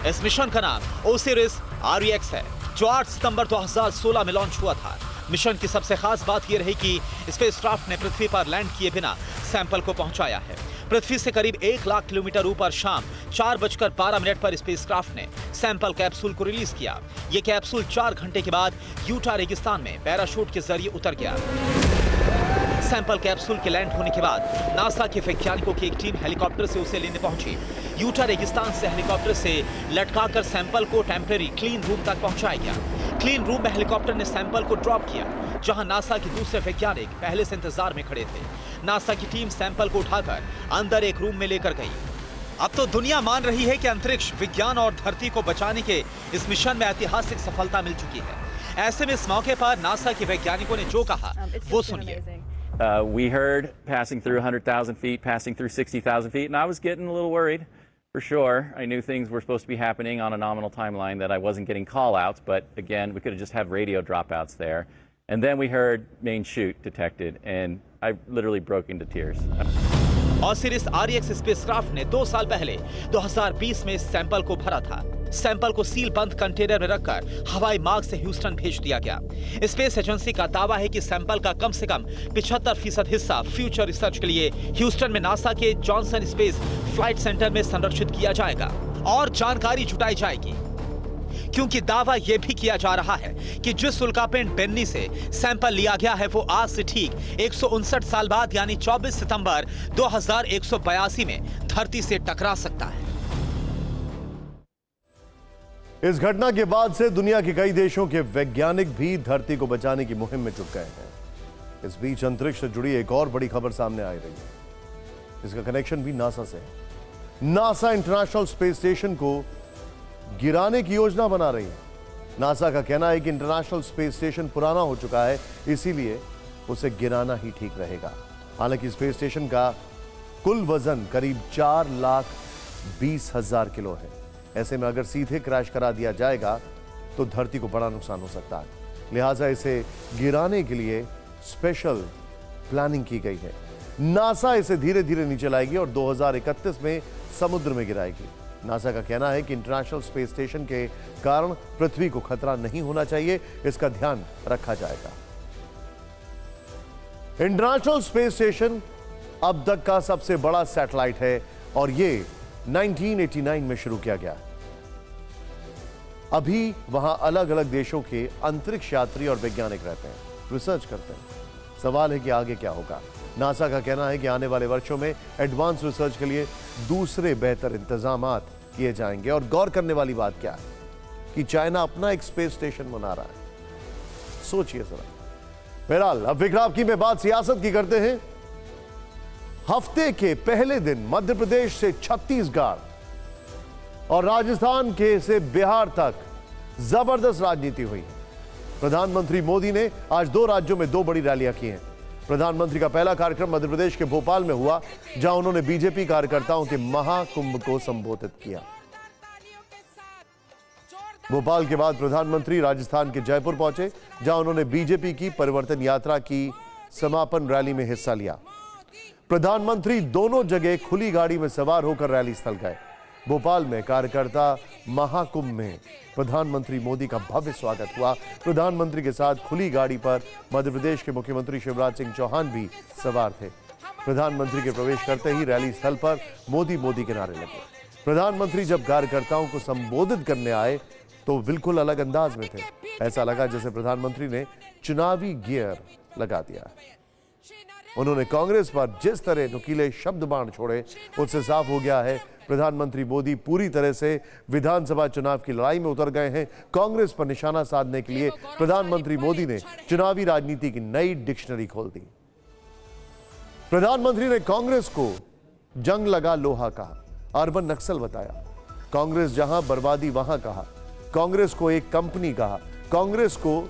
इस मिशन का नाम ओसिरिस REX है, जो 8 सितंबर 2016 में लॉन्च हुआ था। मिशन की सबसे खास बात यह रही कि स्पेसक्राफ्ट ने पृथ्वी पर लैंड किए बिना सैंपल को पहुंचाया है। पृथ्वी से करीब 1 लाख किलोमीटर ऊपर शाम 4:12 पर स्पेसक्राफ्ट ने सैंपल कैप्सूल को रिलीज किया। यह कैप्सूल 4 घंटे के बाद यूटा रेगिस्तान में पैराशूट के जरिए उतर गया। सैंपल कैप्सूल के लैंड होने के बाद नासा के वैज्ञानिकों की एक टीम हेलीकॉप्टर से उसे लेने पहुंची। यूटा रेगिस्तान से हेलीकॉप्टर से लटकाकर सैंपल को टेम्परेरी क्लीन रूम तक पहुंचाया गया। क्लीन रूम में हेलीकॉप्टर ने सैंपल को ड्रॉप किया, जहां नासा के दूसरे वैज्ञानिक पहले से इंतजार में खड़े थे। नासा की टीम सैंपल को उठाकर अंदर एक रूम में लेकर गई। अब तो दुनिया मान रही है कि अंतरिक्ष विज्ञान और धरती को बचाने के इस मिशन में ऐतिहासिक सफलता मिल चुकी है। ऐसे में इस मौके पर नासा के वैज्ञानिकों ने जो कहा वो सुनिए। We heard passing through 100,000 feet, passing through 60,000 feet, and I was getting a little worried, for sure. I knew things were supposed to be happening on a nominal timeline, that I wasn't getting call-outs, but again, we could have just had radio dropouts there. And then we heard main chute detected, and I literally broke into tears. Osiris REX spacecraft ने 2 साल पहले 2020 में इस sample को भरा था। Sample को seal बंद कंटेनर में रखकर हवाई मार्ग से ह्यूस्टन भेज दिया गया। स्पेस एजेंसी का दावा है कि सैंपल का कम से कम 75% हिस्सा फ्यूचर रिसर्च के लिए ह्यूस्टन में नासा के जॉनसन स्पेस फ्लाइट सेंटर में संरक्षित किया जाएगा और जानकारी जुटाई जाएगी, क्योंकि दावा यह भी किया जा रहा है कि जिस उल्कापिंड बेन्नी से सैंपल लिया गया है वो आज से ठीक 159 साल बाद यानी 24 सितंबर 2182 में धरती से टकरा सकता है। इस घटना के बाद से दुनिया के कई देशों के वैज्ञानिक भी धरती को बचाने की मुहिम में जुट गए हैं। इस बीच अंतरिक्ष से जुड़ी एक और बड़ी खबर सामने आ रही है। इसका कनेक्शन भी नासा से है। नासा इंटरनेशनल स्पेस स्टेशन को गिराने की योजना बना रही है। नासा का कहना है कि इंटरनेशनल स्पेस स्टेशन पुराना हो चुका है, इसीलिए उसे गिराना ही ठीक रहेगा। हालांकि स्पेस स्टेशन का कुल वजन करीब 4,20,000 किलो है। ऐसे में अगर सीधे क्रैश करा दिया जाएगा तो धरती को बड़ा नुकसान हो सकता है। लिहाजा इसे गिराने के लिए स्पेशल प्लानिंग की गई है। नासा इसे धीरे धीरे नीचे लाएगी और 2031 में समुद्र में गिराएगी। नासा का कहना है कि इंटरनेशनल स्पेस स्टेशन के कारण पृथ्वी को खतरा नहीं होना चाहिए, इसका ध्यान रखा जाएगा। इंटरनेशनल स्पेस स्टेशन अब तक का सबसे बड़ा सैटेलाइट है और यह 1989 में शुरू किया गया। अभी वहां अलग अलग देशों के अंतरिक्ष यात्री और वैज्ञानिक रहते हैं, रिसर्च करते हैं। सवाल है कि आगे क्या होगा। नासा का कहना है कि आने वाले वर्षों में एडवांस रिसर्च के लिए दूसरे बेहतर इंतजामात किए जाएंगे। और गौर करने वाली बात क्या है कि चाइना अपना एक स्पेस स्टेशन बना रहा है। सोचिए जरा। बहरहाल अब विक्राम की में बात सियासत की करते हैं। हफ्ते के पहले दिन मध्य प्रदेश से छत्तीसगढ़ और राजस्थान के से बिहार तक जबरदस्त राजनीति हुई है। प्रधानमंत्री मोदी ने आज 2 राज्यों में 2 बड़ी रैलियां की हैं। प्रधानमंत्री का पहला कार्यक्रम मध्य प्रदेश के भोपाल में हुआ, जहां उन्होंने बीजेपी कार्यकर्ताओं के महाकुंभ को संबोधित किया। भोपाल के बाद प्रधानमंत्री राजस्थान के जयपुर पहुंचे, जहां उन्होंने बीजेपी की परिवर्तन यात्रा की समापन रैली में हिस्सा लिया। प्रधानमंत्री दोनों जगह खुली गाड़ी में सवार होकर रैली स्थल गए। भोपाल में कार्यकर्ता महाकुंभ में प्रधानमंत्री मोदी का भव्य स्वागत हुआ। प्रधानमंत्री के साथ खुली गाड़ी पर मध्य प्रदेश के मुख्यमंत्री शिवराज सिंह चौहान भी सवार थे। प्रधानमंत्री के प्रवेश करते ही रैली स्थल पर मोदी मोदी के नारे लगे। प्रधानमंत्री जब कार्यकर्ताओं को संबोधित करने आए तो बिल्कुल अलग अंदाज में थे। ऐसा लगा जैसे प्रधानमंत्री ने चुनावी गियर लगा दिया। उन्होंने कांग्रेस पर जिस तरह नुकीले शब्द बाण छोड़े, उससे साफ हो गया है प्रधानमंत्री मोदी पूरी तरह से विधानसभा चुनाव की लड़ाई में उतर गए हैं। कांग्रेस पर निशाना साधने के लिए प्रधानमंत्री मोदी ने चुनावी राजनीति की नई डिक्शनरी खोल दी। प्रधानमंत्री ने कांग्रेस को जंग लगा लोहा कहा, अर्बन नक्सल बताया। कांग्रेस जहां बर्बादी वहां कहा। कांग्रेस को एक कंपनी कहा। कांग्रेस को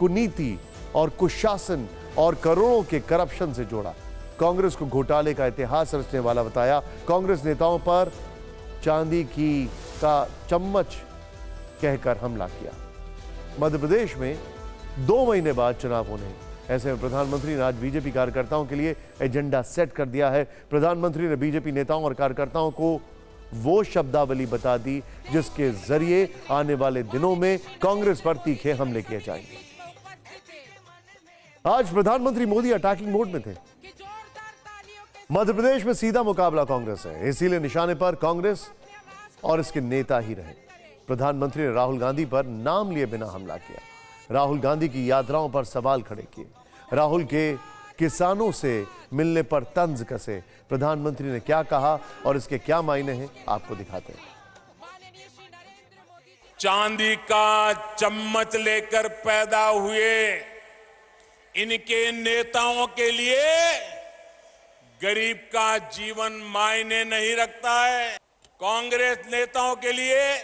कुनीति और कुशासन और करोड़ों के करप्शन से जोड़ा। कांग्रेस को घोटाले का इतिहास रचने वाला बताया। कांग्रेस नेताओं पर चांदी का चम्मच कहकर हमला किया। मध्य प्रदेश में 2 महीने बाद चुनाव होने हैं। ऐसे में प्रधानमंत्री ने आज बीजेपी कार्यकर्ताओं के लिए एजेंडा सेट कर दिया है। प्रधानमंत्री ने बीजेपी नेताओं और कार्यकर्ताओं को वो शब्दावली बता दी जिसके जरिए आने वाले दिनों में कांग्रेस पर तीखे हमले किए जाएंगे। आज प्रधानमंत्री मोदी अटैकिंग मोड में थे। मध्य प्रदेश में सीधा मुकाबला कांग्रेस है, इसीलिए निशाने पर कांग्रेस और इसके नेता ही रहे। प्रधानमंत्री ने राहुल गांधी पर नाम लिए बिना हमला किया। राहुल गांधी की यात्राओं पर सवाल खड़े किए। राहुल के किसानों से मिलने पर तंज कसे। प्रधानमंत्री ने क्या कहा और इसके क्या मायने हैं, आपको दिखाते हैं। चांदी का चम्मच लेकर पैदा हुए इनके नेताओं के लिए गरीब का जीवन मायने नहीं रखता है। कांग्रेस नेताओं के लिए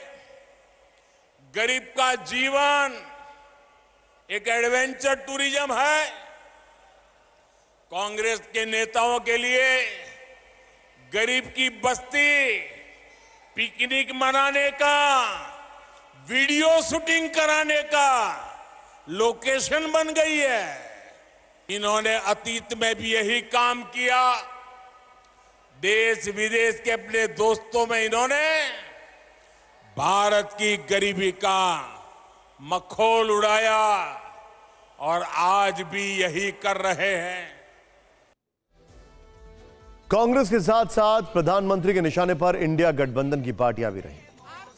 गरीब का जीवन एक एडवेंचर टूरिज्म है। कांग्रेस के नेताओं के लिए गरीब की बस्ती पिकनिक मनाने का, वीडियो शूटिंग कराने का लोकेशन बन गई है। इन्होंने अतीत में भी यही काम किया। देश विदेश के अपने दोस्तों में इन्होंने भारत की गरीबी का मखौल उड़ाया और आज भी यही कर रहे हैं। कांग्रेस के साथ साथ प्रधानमंत्री के निशाने पर इंडिया गठबंधन की पार्टियां भी रही।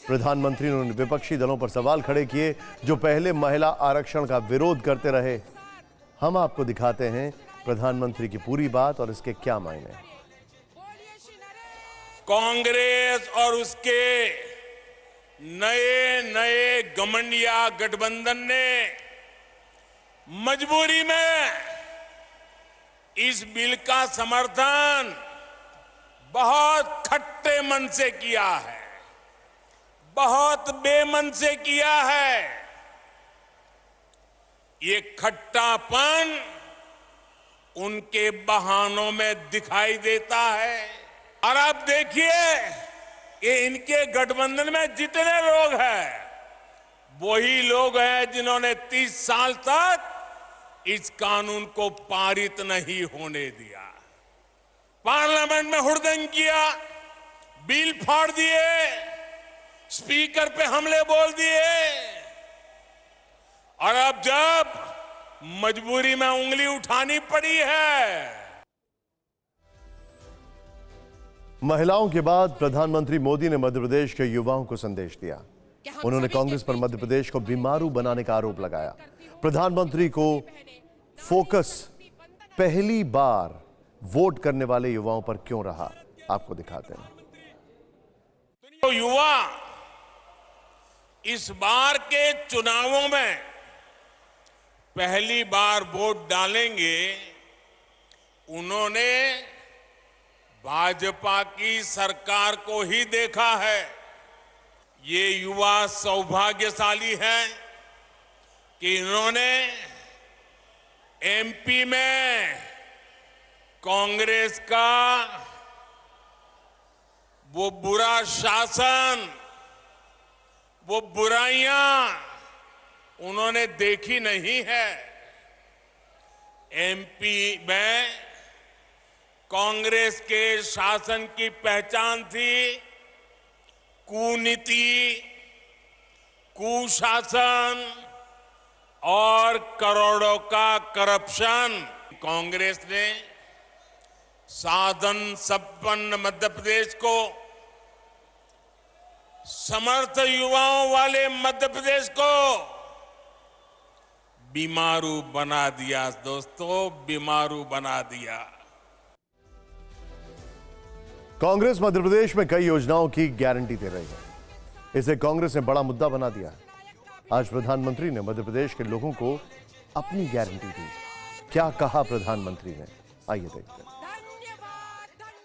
प्रधानमंत्री ने विपक्षी दलों पर सवाल खड़े किए जो पहले महिला आरक्षण का विरोध करते रहे। हम आपको दिखाते हैं प्रधानमंत्री की पूरी बात और इसके क्या मायने हैं। कांग्रेस और उसके नए नए घमंडिया गठबंधन ने मजबूरी में इस बिल का समर्थन बहुत खट्टे मन से किया है, बहुत बेमन से किया है। ये खट्टापन उनके बहानों में दिखाई देता है। और आप देखिए, ये इनके गठबंधन में जितने लोग हैं वही लोग हैं जिन्होंने 30 साल तक इस कानून को पारित नहीं होने दिया। पार्लियामेंट में हुड़दंग किया, बिल फाड़ दिए, स्पीकर पे हमले बोल दिए, और अब जब मजबूरी में उंगली उठानी पड़ी है। महिलाओं के बाद प्रधानमंत्री मोदी ने मध्य प्रदेश के युवाओं को संदेश दिया। उन्होंने कांग्रेस पर मध्य प्रदेश को बीमारू बनाने का आरोप लगाया। प्रधानमंत्री को फोकस पहली बार वोट करने वाले युवाओं पर क्यों रहा, आपको दिखाते हैं। तो युवा इस बार के चुनावों में पहली बार वोट डालेंगे। उन्होंने भाजपा की सरकार को ही देखा है। ये युवा सौभाग्यशाली हैं कि इन्होंने एमपी में कांग्रेस का वो बुरा शासन, वो बुराइयां उन्होंने देखी नहीं है। एमपी में कांग्रेस के शासन की पहचान थी कूनीति, कुशासन और करोड़ों का करप्शन। कांग्रेस ने साधन संपन्न मध्य प्रदेश को, समर्थ युवाओं वाले मध्य प्रदेश को बीमारू बना दिया। दोस्तों, बीमारू बना दिया। कांग्रेस मध्य प्रदेश में कई योजनाओं की गारंटी दे रही है। इसे कांग्रेस ने बड़ा मुद्दा बना दिया है। आज प्रधानमंत्री ने मध्य प्रदेश के लोगों को अपनी गारंटी दी। क्या कहा प्रधानमंत्री ने, आइए देखते हैं।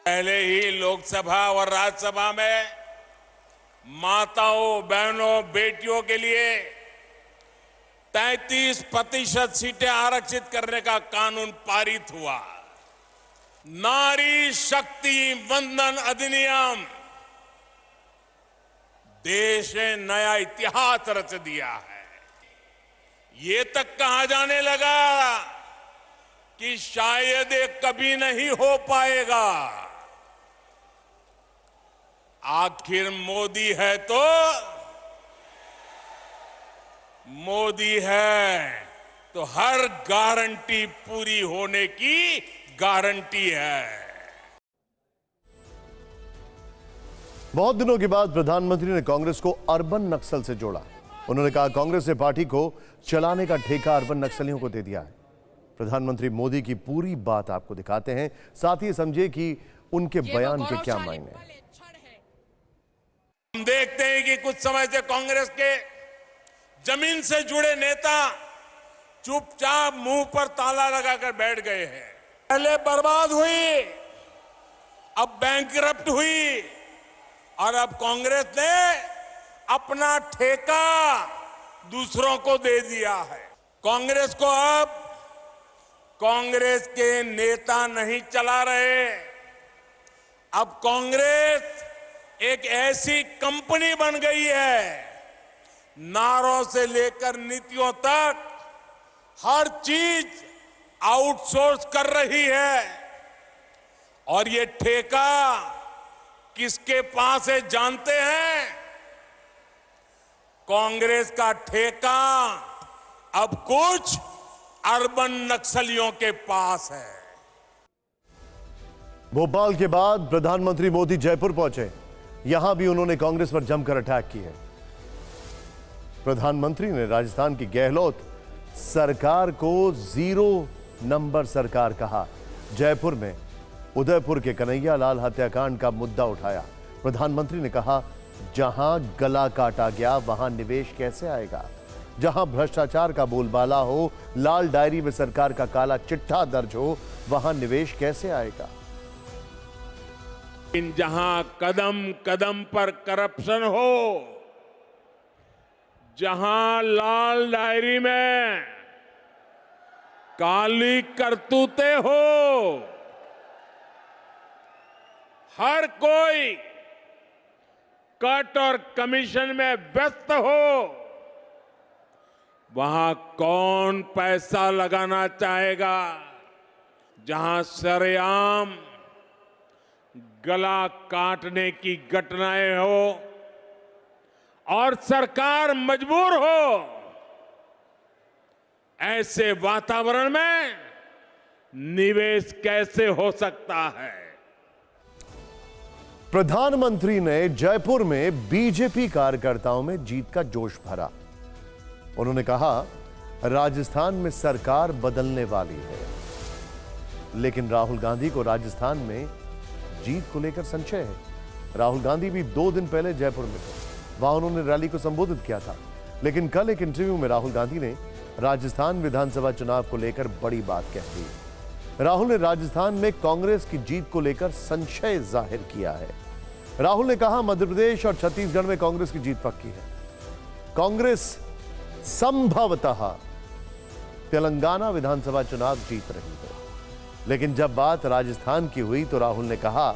पहले ही लोकसभा और राज्यसभा में माताओं, बहनों, बेटियों के लिए 33% सीटें आरक्षित करने का कानून पारित हुआ। नारी शक्ति वंदन अधिनियम देश ने नया इतिहास रच दिया है। ये तक कहा जाने लगा कि शायद ये कभी नहीं हो पाएगा। आखिर मोदी है तो मोदी है तो हर गारंटी पूरी होने की गारंटी है। बहुत दिनों के बाद प्रधानमंत्री ने कांग्रेस को अर्बन नक्सल से जोड़ा। उन्होंने कहा कांग्रेस ने पार्टी को चलाने का ठेका अर्बन नक्सलियों को दे दिया है। प्रधानमंत्री मोदी की पूरी बात आपको दिखाते हैं, साथ ही समझे कि उनके बयान के क्या मायने हैं। हम देखते हैं कि कुछ समय से कांग्रेस के जमीन से जुड़े नेता चुपचाप मुंह पर ताला लगाकर बैठ गए हैं। पहले बर्बाद हुई, अब बैंकरप्ट हुई, और अब कांग्रेस ने अपना ठेका दूसरों को दे दिया है। कांग्रेस को अब कांग्रेस के नेता नहीं चला रहे। अब कांग्रेस एक ऐसी कंपनी बन गई है, नारों से लेकर नीतियों तक हर चीज आउटसोर्स कर रही है। और ये ठेका किसके पास है जानते हैं? कांग्रेस का ठेका अब कुछ अर्बन नक्सलियों के पास है। भोपाल के बाद प्रधानमंत्री मोदी जयपुर पहुंचे। यहां भी उन्होंने कांग्रेस पर जमकर अटैक की है। प्रधानमंत्री ने राजस्थान की गहलोत सरकार को 0 नंबर सरकार कहा। जयपुर में उदयपुर के कन्हैया लाल हत्याकांड का मुद्दा उठाया। प्रधानमंत्री ने कहा जहां गला काटा गया वहां निवेश कैसे आएगा? जहां भ्रष्टाचार का बोलबाला हो, लाल डायरी में सरकार का काला चिट्ठा दर्ज हो, वहां निवेश कैसे आएगा? लेकिन जहां कदम कदम पर करप्शन हो, जहां लाल डायरी में काली करतूतें हो, हर कोई कट और कमीशन में व्यस्त हो, वहां कौन पैसा लगाना चाहेगा? जहां सरेआम गला काटने की घटनाएं हो और सरकार मजबूर हो, ऐसे वातावरण में निवेश कैसे हो सकता है? प्रधानमंत्री ने जयपुर में बीजेपी कार्यकर्ताओं में जीत का जोश भरा। उन्होंने कहा, राजस्थान में सरकार बदलने वाली है, लेकिन राहुल गांधी को राजस्थान में जीत को लेकर संशय है। राहुल गांधी भी 2 दिन पहले जयपुर में थे, वहां उन्होंने रैली को संबोधित किया था, लेकिन कल एक इंटरव्यू में राहुल गांधी ने राजस्थान विधानसभा चुनाव को लेकर बड़ी बात कह दी। राहुल ने राजस्थान में कांग्रेस की जीत को लेकर संशय जाहिर किया है। राहुल ने कहा, मध्य प्रदेश और छत्तीसगढ़ में कांग्रेस की जीत पक्की है। कांग्रेस संभवतः तेलंगाना विधानसभा चुनाव जीत रही है, लेकिन जब बात राजस्थान की हुई तो राहुल ने कहा,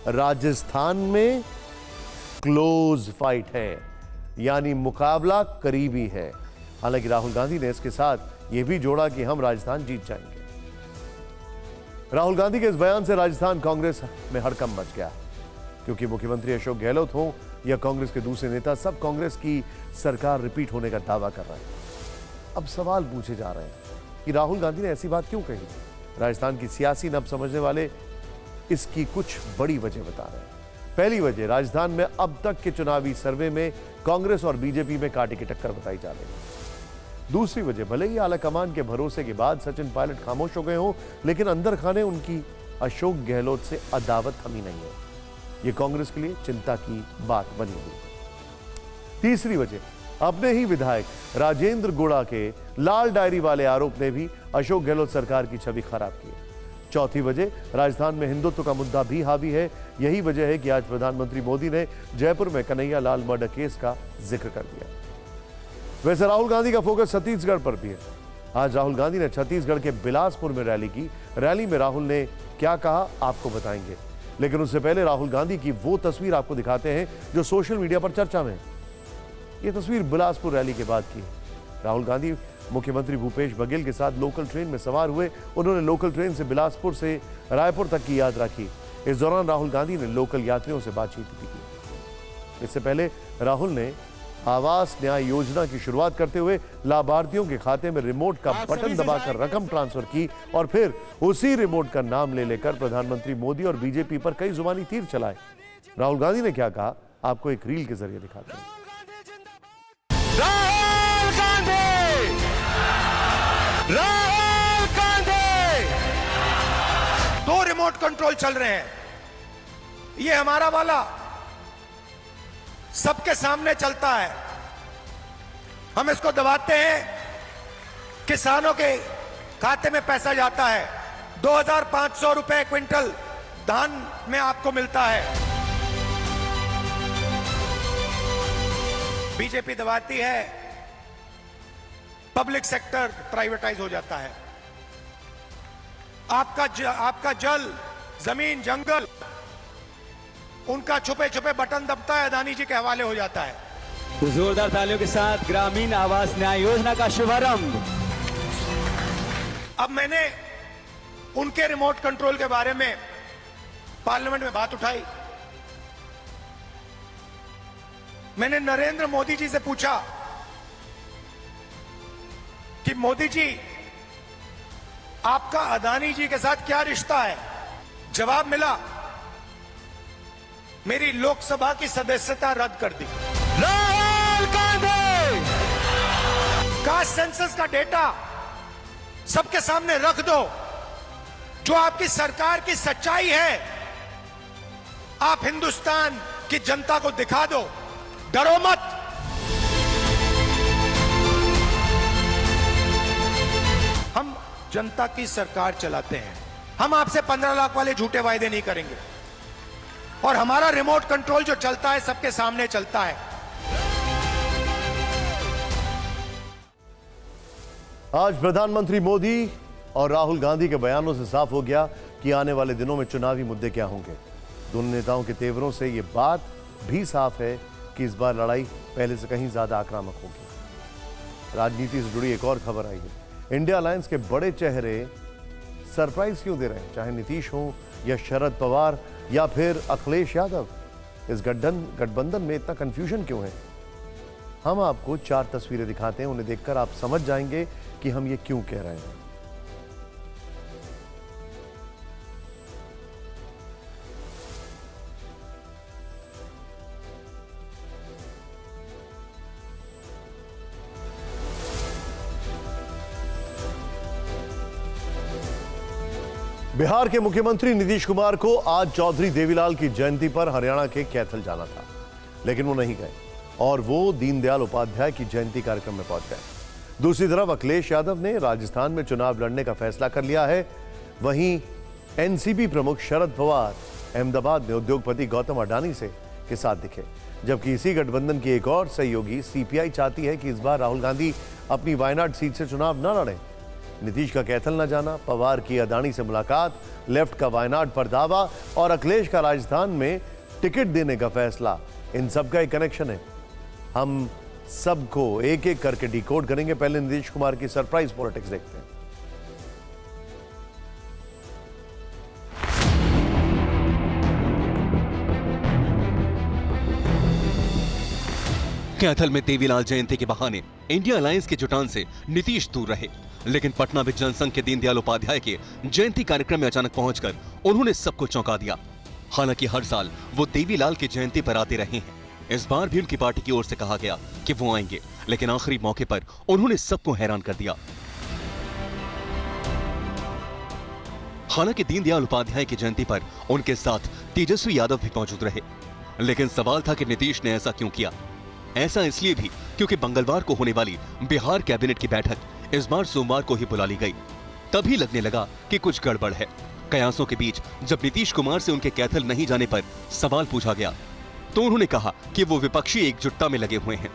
राजस्थान में क्लोज फाइट है, यानी मुकाबला करीबी है। हालांकि राहुल गांधी ने इसके साथ यह भी जोड़ा कि हम राजस्थान जीत जाएंगे। राहुल गांधी के इस बयान से राजस्थान कांग्रेस में हड़कंप मच गया, क्योंकि मुख्यमंत्री अशोक गहलोत हो या कांग्रेस के दूसरे नेता, सब कांग्रेस की सरकार रिपीट होने का दावा कर रहे हैं। अब सवाल पूछे जा रहे हैं कि राहुल गांधी ने ऐसी बात क्यों कही? राजस्थान की सियासी नब्ज समझने वाले इसकी कुछ बड़ी वजह बता रहे हैं। पहली वजह, राजस्थान में अब तक के चुनावी सर्वे में कांग्रेस और बीजेपी में कांटे की टक्कर बताई जा रही है। दूसरी वजह, भले ही आलाकमान के भरोसे के बाद सचिन पायलट खामोश हो गए हों, लेकिन अंदर खाने उनकी अशोक गहलोत से अदावत थमी नहीं है। यह कांग्रेस के लिए चिंता की बात बनी हुई। तीसरी वजह, अपने ही विधायक राजेंद्र गुड़ा के लाल डायरी वाले आरोप ने भी अशोक गहलोत सरकार की छवि खराब की है। चौथी वजह, राजस्थान में हिंदुत्व का मुद्दा भी हावी है। यही वजह है कि आज प्रधानमंत्री मोदी ने जयपुर में कन्हैया लाल मर्डर केस का जिक्र कर दिया। वैसे राहुल गांधी का फोकस छत्तीसगढ़ पर भी है। आज राहुल गांधी ने छत्तीसगढ़ के बिलासपुर में रैली की। रैली में राहुल ने क्या कहा, आपको बताएंगे, लेकिन उससे पहले राहुल गांधी की वो तस्वीर आपको दिखाते हैं जो सोशल मीडिया पर चर्चा में है। यह तस्वीर बिलासपुर रैली के बाद की है। राहुल गांधी मुख्यमंत्री भूपेश बघेल के साथ लोकल ट्रेन में सवार हुए। उन्होंने लोकल ट्रेन से बिलासपुर से रायपुर तक की यात्रा की। इस दौरान राहुल गांधी ने लोकल यात्रियों से बातचीत भी की। इससे पहले राहुल ने आवास न्याय योजना की शुरुआत करते हुए लाभार्थियों के खाते में रिमोट का बटन दबाकर रकम ट्रांसफर की और फिर उसी रिमोट का नाम ले लेकर प्रधानमंत्री मोदी और बीजेपी पर कई जुबानी तीर चलाए। राहुल गांधी ने क्या कहा, आपको एक रील के जरिए दिखाते हैं। राहुल गांधी, 2 रिमोट कंट्रोल चल रहे हैं। ये हमारा वाला सबके सामने चलता है, हम इसको दबाते हैं, किसानों के खाते में पैसा जाता है। 2500 रुपए क्विंटल धान में आपको मिलता है। बीजेपी दबाती है, पब्लिक सेक्टर प्राइवेटाइज हो जाता है। आपका जल, जमीन, जंगल, उनका छुपे छुपे बटन दबता है, अदानी जी के हवाले हो जाता है। तो जोरदार तालियों के साथ ग्रामीण आवास न्याय योजना का शुभारंभ। अब मैंने उनके रिमोट कंट्रोल के बारे में पार्लियामेंट में बात उठाई। मैंने नरेंद्र मोदी जी से पूछा कि मोदी जी, आपका अदानी जी के साथ क्या रिश्ता है? जवाब मिला, मेरी लोकसभा की सदस्यता रद्द कर दी। राहुल गांधी कास्ट सेंसस का डेटा सबके सामने रख दो, जो आपकी सरकार की सच्चाई है, आप हिंदुस्तान की जनता को दिखा दो, डरो मत। हम जनता की सरकार चलाते हैं, हम आपसे 15 लाख वाले झूठे वायदे नहीं करेंगे। और हमारा रिमोट कंट्रोल जो चलता है सबके सामने चलता है। आज प्रधानमंत्री मोदी और राहुल गांधी के बयानों से साफ हो गया कि आने वाले दिनों में चुनावी मुद्दे क्या होंगे। दोनों नेताओं के तेवरों से यह बात भी साफ है कि इस बार लड़ाई पहले से कहीं ज्यादा आक्रामक होगी। राजनीति से जुड़ी एक और खबर आई है। इंडिया अलायंस के बड़े चेहरे सरप्राइज क्यों दे रहे हैं, चाहे नीतीश हो या शरद पवार या फिर अखिलेश यादव। इस गठबंधन में इतना कंफ्यूजन क्यों है? हम आपको 4 तस्वीरें दिखाते हैं, उन्हें देखकर आप समझ जाएंगे कि हम ये क्यों कह रहे हैं। बिहार के मुख्यमंत्री नीतीश कुमार को आज चौधरी देवीलाल की जयंती पर हरियाणा के कैथल जाना था, लेकिन वो नहीं गए और वो दीनदयाल उपाध्याय की जयंती कार्यक्रम में पहुंच गए। दूसरी तरफ अखिलेश यादव ने राजस्थान में चुनाव लड़ने का फैसला कर लिया है। वहीं एनसीपी प्रमुख शरद पवार अहमदाबाद में उद्योगपति गौतम अडानी से के साथ दिखे, जबकि इसी गठबंधन की एक और सहयोगी सीपीआई चाहती है कि इस बार राहुल गांधी अपनी वायनाड सीट से चुनाव न लड़ें। नीतीश का कैथल न जाना, पवार की अडानी से मुलाकात, लेफ्ट का वायनाड पर दावा और अखिलेश का राजस्थान में टिकट देने का फैसला, इन सब का एक कनेक्शन है। हम सबको एक एक करके डिकोड करेंगे। पहले नीतीश कुमार की सरप्राइज पॉलिटिक्स देखते हैं। कैथल में देवीलाल जयंती के बहाने इंडिया अलायंस के जुटान से नीतीश दूर रहे, लेकिन पटना में जनसंघ के दीनदयाल उपाध्याय के जयंती कार्यक्रम में अचानक पहुंचकर उन्होंने सबको चौंका दिया। हालांकि हर साल वो देवीलाल की जयंती पर आते रहे हैं। इस बार भी उनकी पार्टी की ओर से कहा गया कि वो आएंगे, लेकिन आखिरी मौके पर उन्होंने सबको हैरान कर दिया। हालांकि दीनदयाल उपाध्याय की जयंती पर उनके साथ तेजस्वी यादव भी मौजूद रहे, लेकिन सवाल था कि नीतीश ने ऐसा क्यों किया। ऐसा इसलिए भी क्योंकि मंगलवार को होने वाली बिहार कैबिनेट की बैठक इस बार सोमवार को ही बुला ली गई। तभी लगने लगा कि कुछ गड़बड़ है। कयासों के बीच जब नीतीश कुमार से उनके कैथल नहीं जाने पर सवाल पूछा गया, तो उन्होंने कहा कि वो विपक्षी एकजुटता में लगे हुए हैं।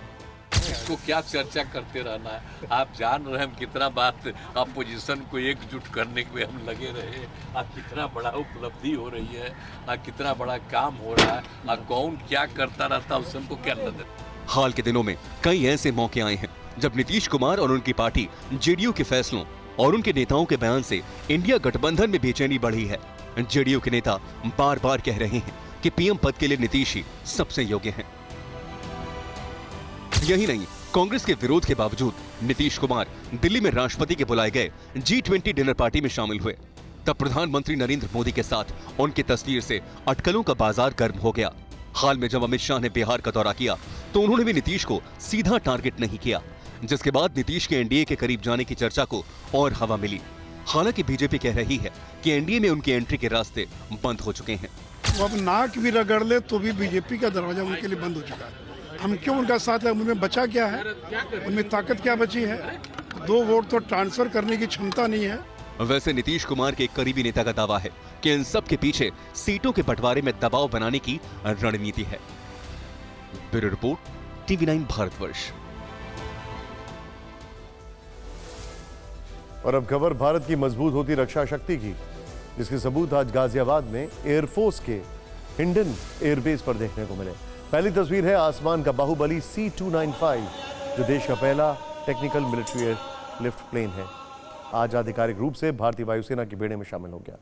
इसको क्या चर्चा करते रहना है, आप जान रहे हैं हम कितना बात अपोजिशन को एकजुट करने में हम लगे रहे, कितना बड़ा उपलब्धि हो रही है, कितना बड़ा काम हो रहा है, कौन क्या करता रहता है उससे हमको क्या नजर। हाल के दिनों में कई ऐसे मौके आए हैं जब नीतीश कुमार और उनकी पार्टी जेडीयू के फैसलों और उनके नेताओं के बयान से इंडिया गठबंधन में बेचैनी बढ़ी है। जेडीयू के नेता बार बार कह रहे हैं कि पीएम पद के लिए नीतीश ही सबसे योग्य हैं। यही नहीं, कांग्रेस के विरोध के बावजूद नीतीश कुमार दिल्ली में राष्ट्रपति के बुलाए गए G20 डिनर पार्टी में शामिल हुए। तब प्रधानमंत्री नरेंद्र मोदी के साथ उनकी तस्वीर से अटकलों का बाजार गर्म हो गया। हाल में जब अमित शाह ने बिहार का दौरा किया तो उन्होंने भी नीतीश को सीधा टारगेट नहीं किया, जिसके बाद नीतीश के एनडीए के करीब जाने की चर्चा को और हवा मिली। हालांकि बीजेपी कह रही है कि एनडीए में उनकी एंट्री के रास्ते बंद हो चुके हैं। वो अब नाक भी रगड़ ले तो भी बीजेपी का दरवाजा उनके लिए बंद हो चुका है। हम क्यों उनका साथ है? उनमें बचा क्या है? उनमें ताकत क्या बची है? 2 वोट तो ट्रांसफर करने की क्षमता नहीं है। वैसे नीतीश कुमार के एक करीबी नेता का दावा है कि इन सब के पीछे सीटों के बंटवारे में दबाव बनाने की रणनीति है। Bureau report, TV9 Bharatvarsh. और अब खबर भारत की मजबूत होती रक्षा शक्ति की, जिसके सबूत आज गाजियाबाद में एयरफोर्स के हिंडन एयरबेस पर देखने को मिले। पहली तस्वीर है आसमान का बाहुबली C-295, जो देश का पहला टेक्निकल मिलिट्री एयरलिफ्ट प्लेन है। आज आधिकारिक रूप से भारतीय वायुसेना के बेड़े में शामिल हो गया।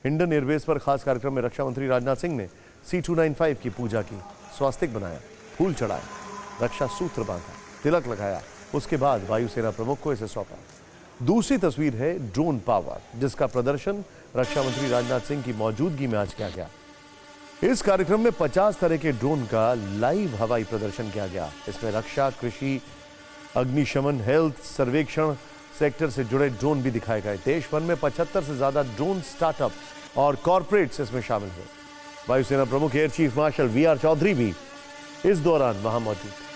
हिंडन एयरबेस पर खास कार्यक्रम में रक्षा मंत्री राजनाथ सिंह ने C-295 की पूजा की, स्वास्तिक बनाया, फूल चढ़ाए, रक्षा सूत्र बांधा, तिलक लगाया। उसके बाद वायुसेना प्रमुख को इसे सौंपा। दूसरी तस्वीर है ड्रोन पावर, जिसका प्रदर्शन रक्षा मंत्री राजनाथ सिंह की मौजूदगी में आज किया गया। इस कार्यक्रम में 50 तरह के ड्रोन का लाइव हवाई प्रदर्शन किया गया। इसमें रक्षा, कृषि, अग्निशमन, हेल्थ, सर्वेक्षण सेक्टर से जुड़े ड्रोन भी दिखाए गए। देश भर में 75 से ज्यादा ड्रोन स्टार्टअप और कॉर्पोरेट्स इसमें शामिल हुए। वायुसेना प्रमुख air chief marshal VR Chaudhari भी इस दौरान वहां मौजूद थे।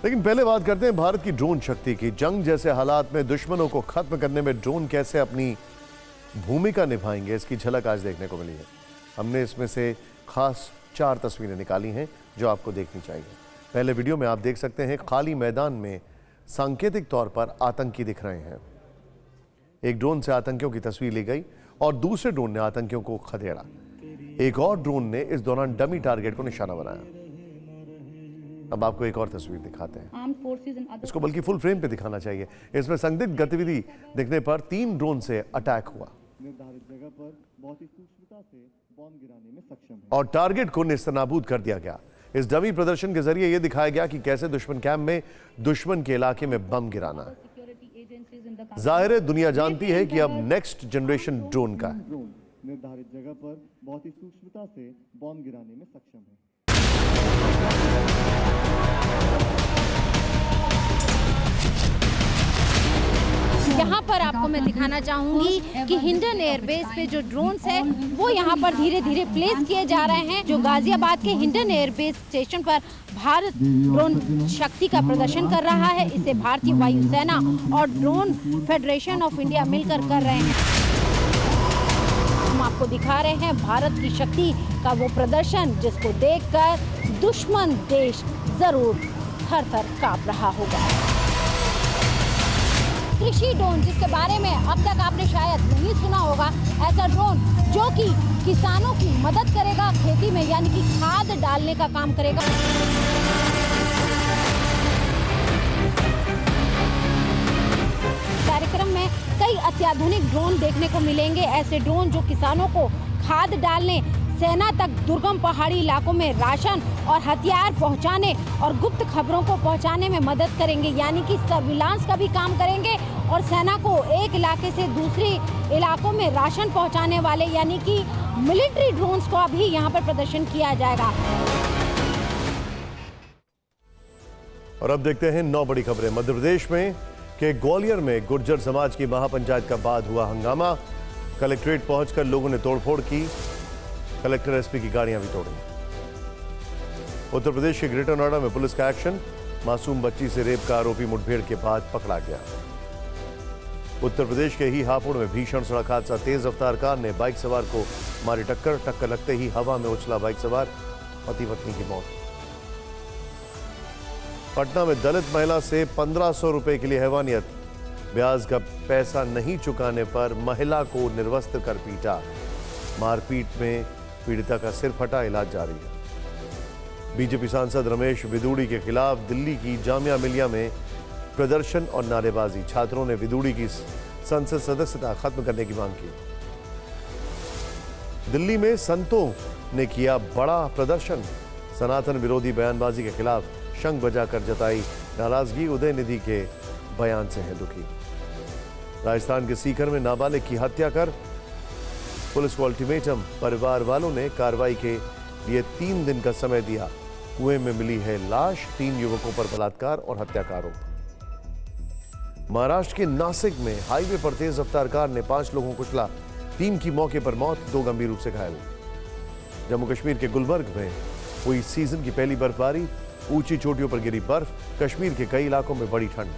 लेकिन पहले बात करते हैं भारत की ड्रोन शक्ति की। जंग जैसे हालात में दुश्मनों को खत्म करने में ड्रोन कैसे अपनी भूमिका निभाएंगे, इसकी झलक आज देखने को मिली है। हमने इसमें से खास 4 तस्वीरें निकाली हैं जो आपको देखनी चाहिए। पहले वीडियो में आप देख सकते हैं खाली मैदान में सांकेतिक तौर पर आतंकी दिख रहे हैं। एक ड्रोन से आतंकियों की तस्वीर ली गई और दूसरे ड्रोन ने आतंकियों को खदेड़ा। एक और ड्रोन ने इस दौरान डमी टारगेट को निशाना बनाया। अब आपको एक और तस्वीर दिखाते हैं, इसको बल्कि फुल फ्रेम पे दिखाना चाहिए। इसमें संदिग्ध गतिविधि दिखने पर 3 ड्रोन से अटैक हुआ और टारगेट को नेस्तनाबूद कर दिया गया। इस डमी प्रदर्शन के जरिए यह दिखाया गया कि कैसे दुश्मन कैंप में दुश्मन के इलाके में बम गिराना है। जाहिर है दुनिया जानती है कि अब नेक्स्ट जनरेशन ड्रोन का है। निर्धारित जगह पर बहुत ही सूक्ष्मता से बम गिराने में सक्षम है। यहाँ पर आपको मैं दिखाना चाहूंगी कि हिंडन एयरबेस पे जो ड्रोन्स है वो यहाँ पर धीरे धीरे प्लेस किए जा रहे हैं। जो गाजियाबाद के हिंडन एयरबेस स्टेशन पर भारत ड्रोन शक्ति का प्रदर्शन कर रहा है, इसे भारतीय वायुसेना और ड्रोन फेडरेशन ऑफ इंडिया मिलकर कर रहे हैं। हम आपको दिखा रहे हैं भारत की शक्ति का वो प्रदर्शन जिसको देखकर दुश्मन देश जरूर थर-थर कांप रहा होगा। कृषि ड्रोन, जिसके बारे में अब तक आपने शायद नहीं सुना होगा, ऐसा ड्रोन जो कि किसानों की मदद करेगा खेती में, यानी कि खाद डालने का काम करेगा। कार्यक्रम में कई अत्याधुनिक ड्रोन देखने को मिलेंगे, ऐसे ड्रोन जो किसानों को खाद डालने, सेना तक दुर्गम पहाड़ी इलाकों में राशन और हथियार पहुंचाने और गुप्त खबरों को पहुंचाने में मदद करेंगे, यानी कि सर्विलांस का भी काम करेंगे और सेना को एक इलाके से दूसरे इलाकों में राशन पहुंचाने वाले यानी कि मिलिट्री ड्रोन्स का भी यहां पर प्रदर्शन किया जाएगा। और अब देखते हैं 9 बड़ी खबरें। मध्य प्रदेश में के ग्वालियर में गुर्जर समाज की महापंचायत का बाद हुआ हंगामा। कलेक्ट्रेट पहुंचकर लोगों ने तोड़फोड़ की, कलेक्टर एसपी की गाड़ियां भी तोड़ी। उत्तर प्रदेश के ग्रेटर नोएडा में पुलिस का एक्शन, मासूम बच्ची से रेप का आरोपी मुठभेड़ के बाद पकड़ा गया। उत्तर प्रदेश के ही हापुड़ में भीषण सड़क हादसा, तेज रफ्तार कार ने बाइक सवार को मारी टक्कर, टक्कर लगते ही हवा में उछला बाइक सवार, पति पत्नी की मौत। पटना में दलित महिला से 1500 रुपए के लिए हैवानियत, ब्याज का पैसा नहीं चुकाने पर महिला को निर्वस्त्र कर पीटा, मारपीट में पीड़िता का सिर फटा, इलाज जारी है। बीजेपी सांसद रमेश विदुड़ी के खिलाफ दिल्ली की जामिया मिलिया में प्रदर्शन और नारेबाजी, छात्रों ने विदुड़ी की संसद सदस्यता खत्म करने की मांग की। दिल्ली में संतों ने किया बड़ा प्रदर्शन, सनातन विरोधी बयानबाजी के खिलाफ शंख बजाकर जताई नाराजगी, उदयनिधि के बयान से है दुखी। राजस्थान के सीकर में नाबालिग की हत्या कर पुलिस को अल्टीमेटम, परिवार वालों ने कार्रवाई के लिए 3 दिन का समय दिया। कुएं में मिली है लाश, 3 युवकों पर बलात्कार और हत्या का आरोप। महाराष्ट्र के नासिक में हाईवे पर तेज रफ्तार कार ने 5 लोगों को कुचला, 3 की मौके पर मौत, 2 गंभीर रूप से घायल। जम्मू कश्मीर के गुलबर्ग में हुई सीजन की पहली बर्फबारी, ऊंची चोटियों पर गिरी बर्फ, कश्मीर के कई इलाकों में बड़ी ठंड।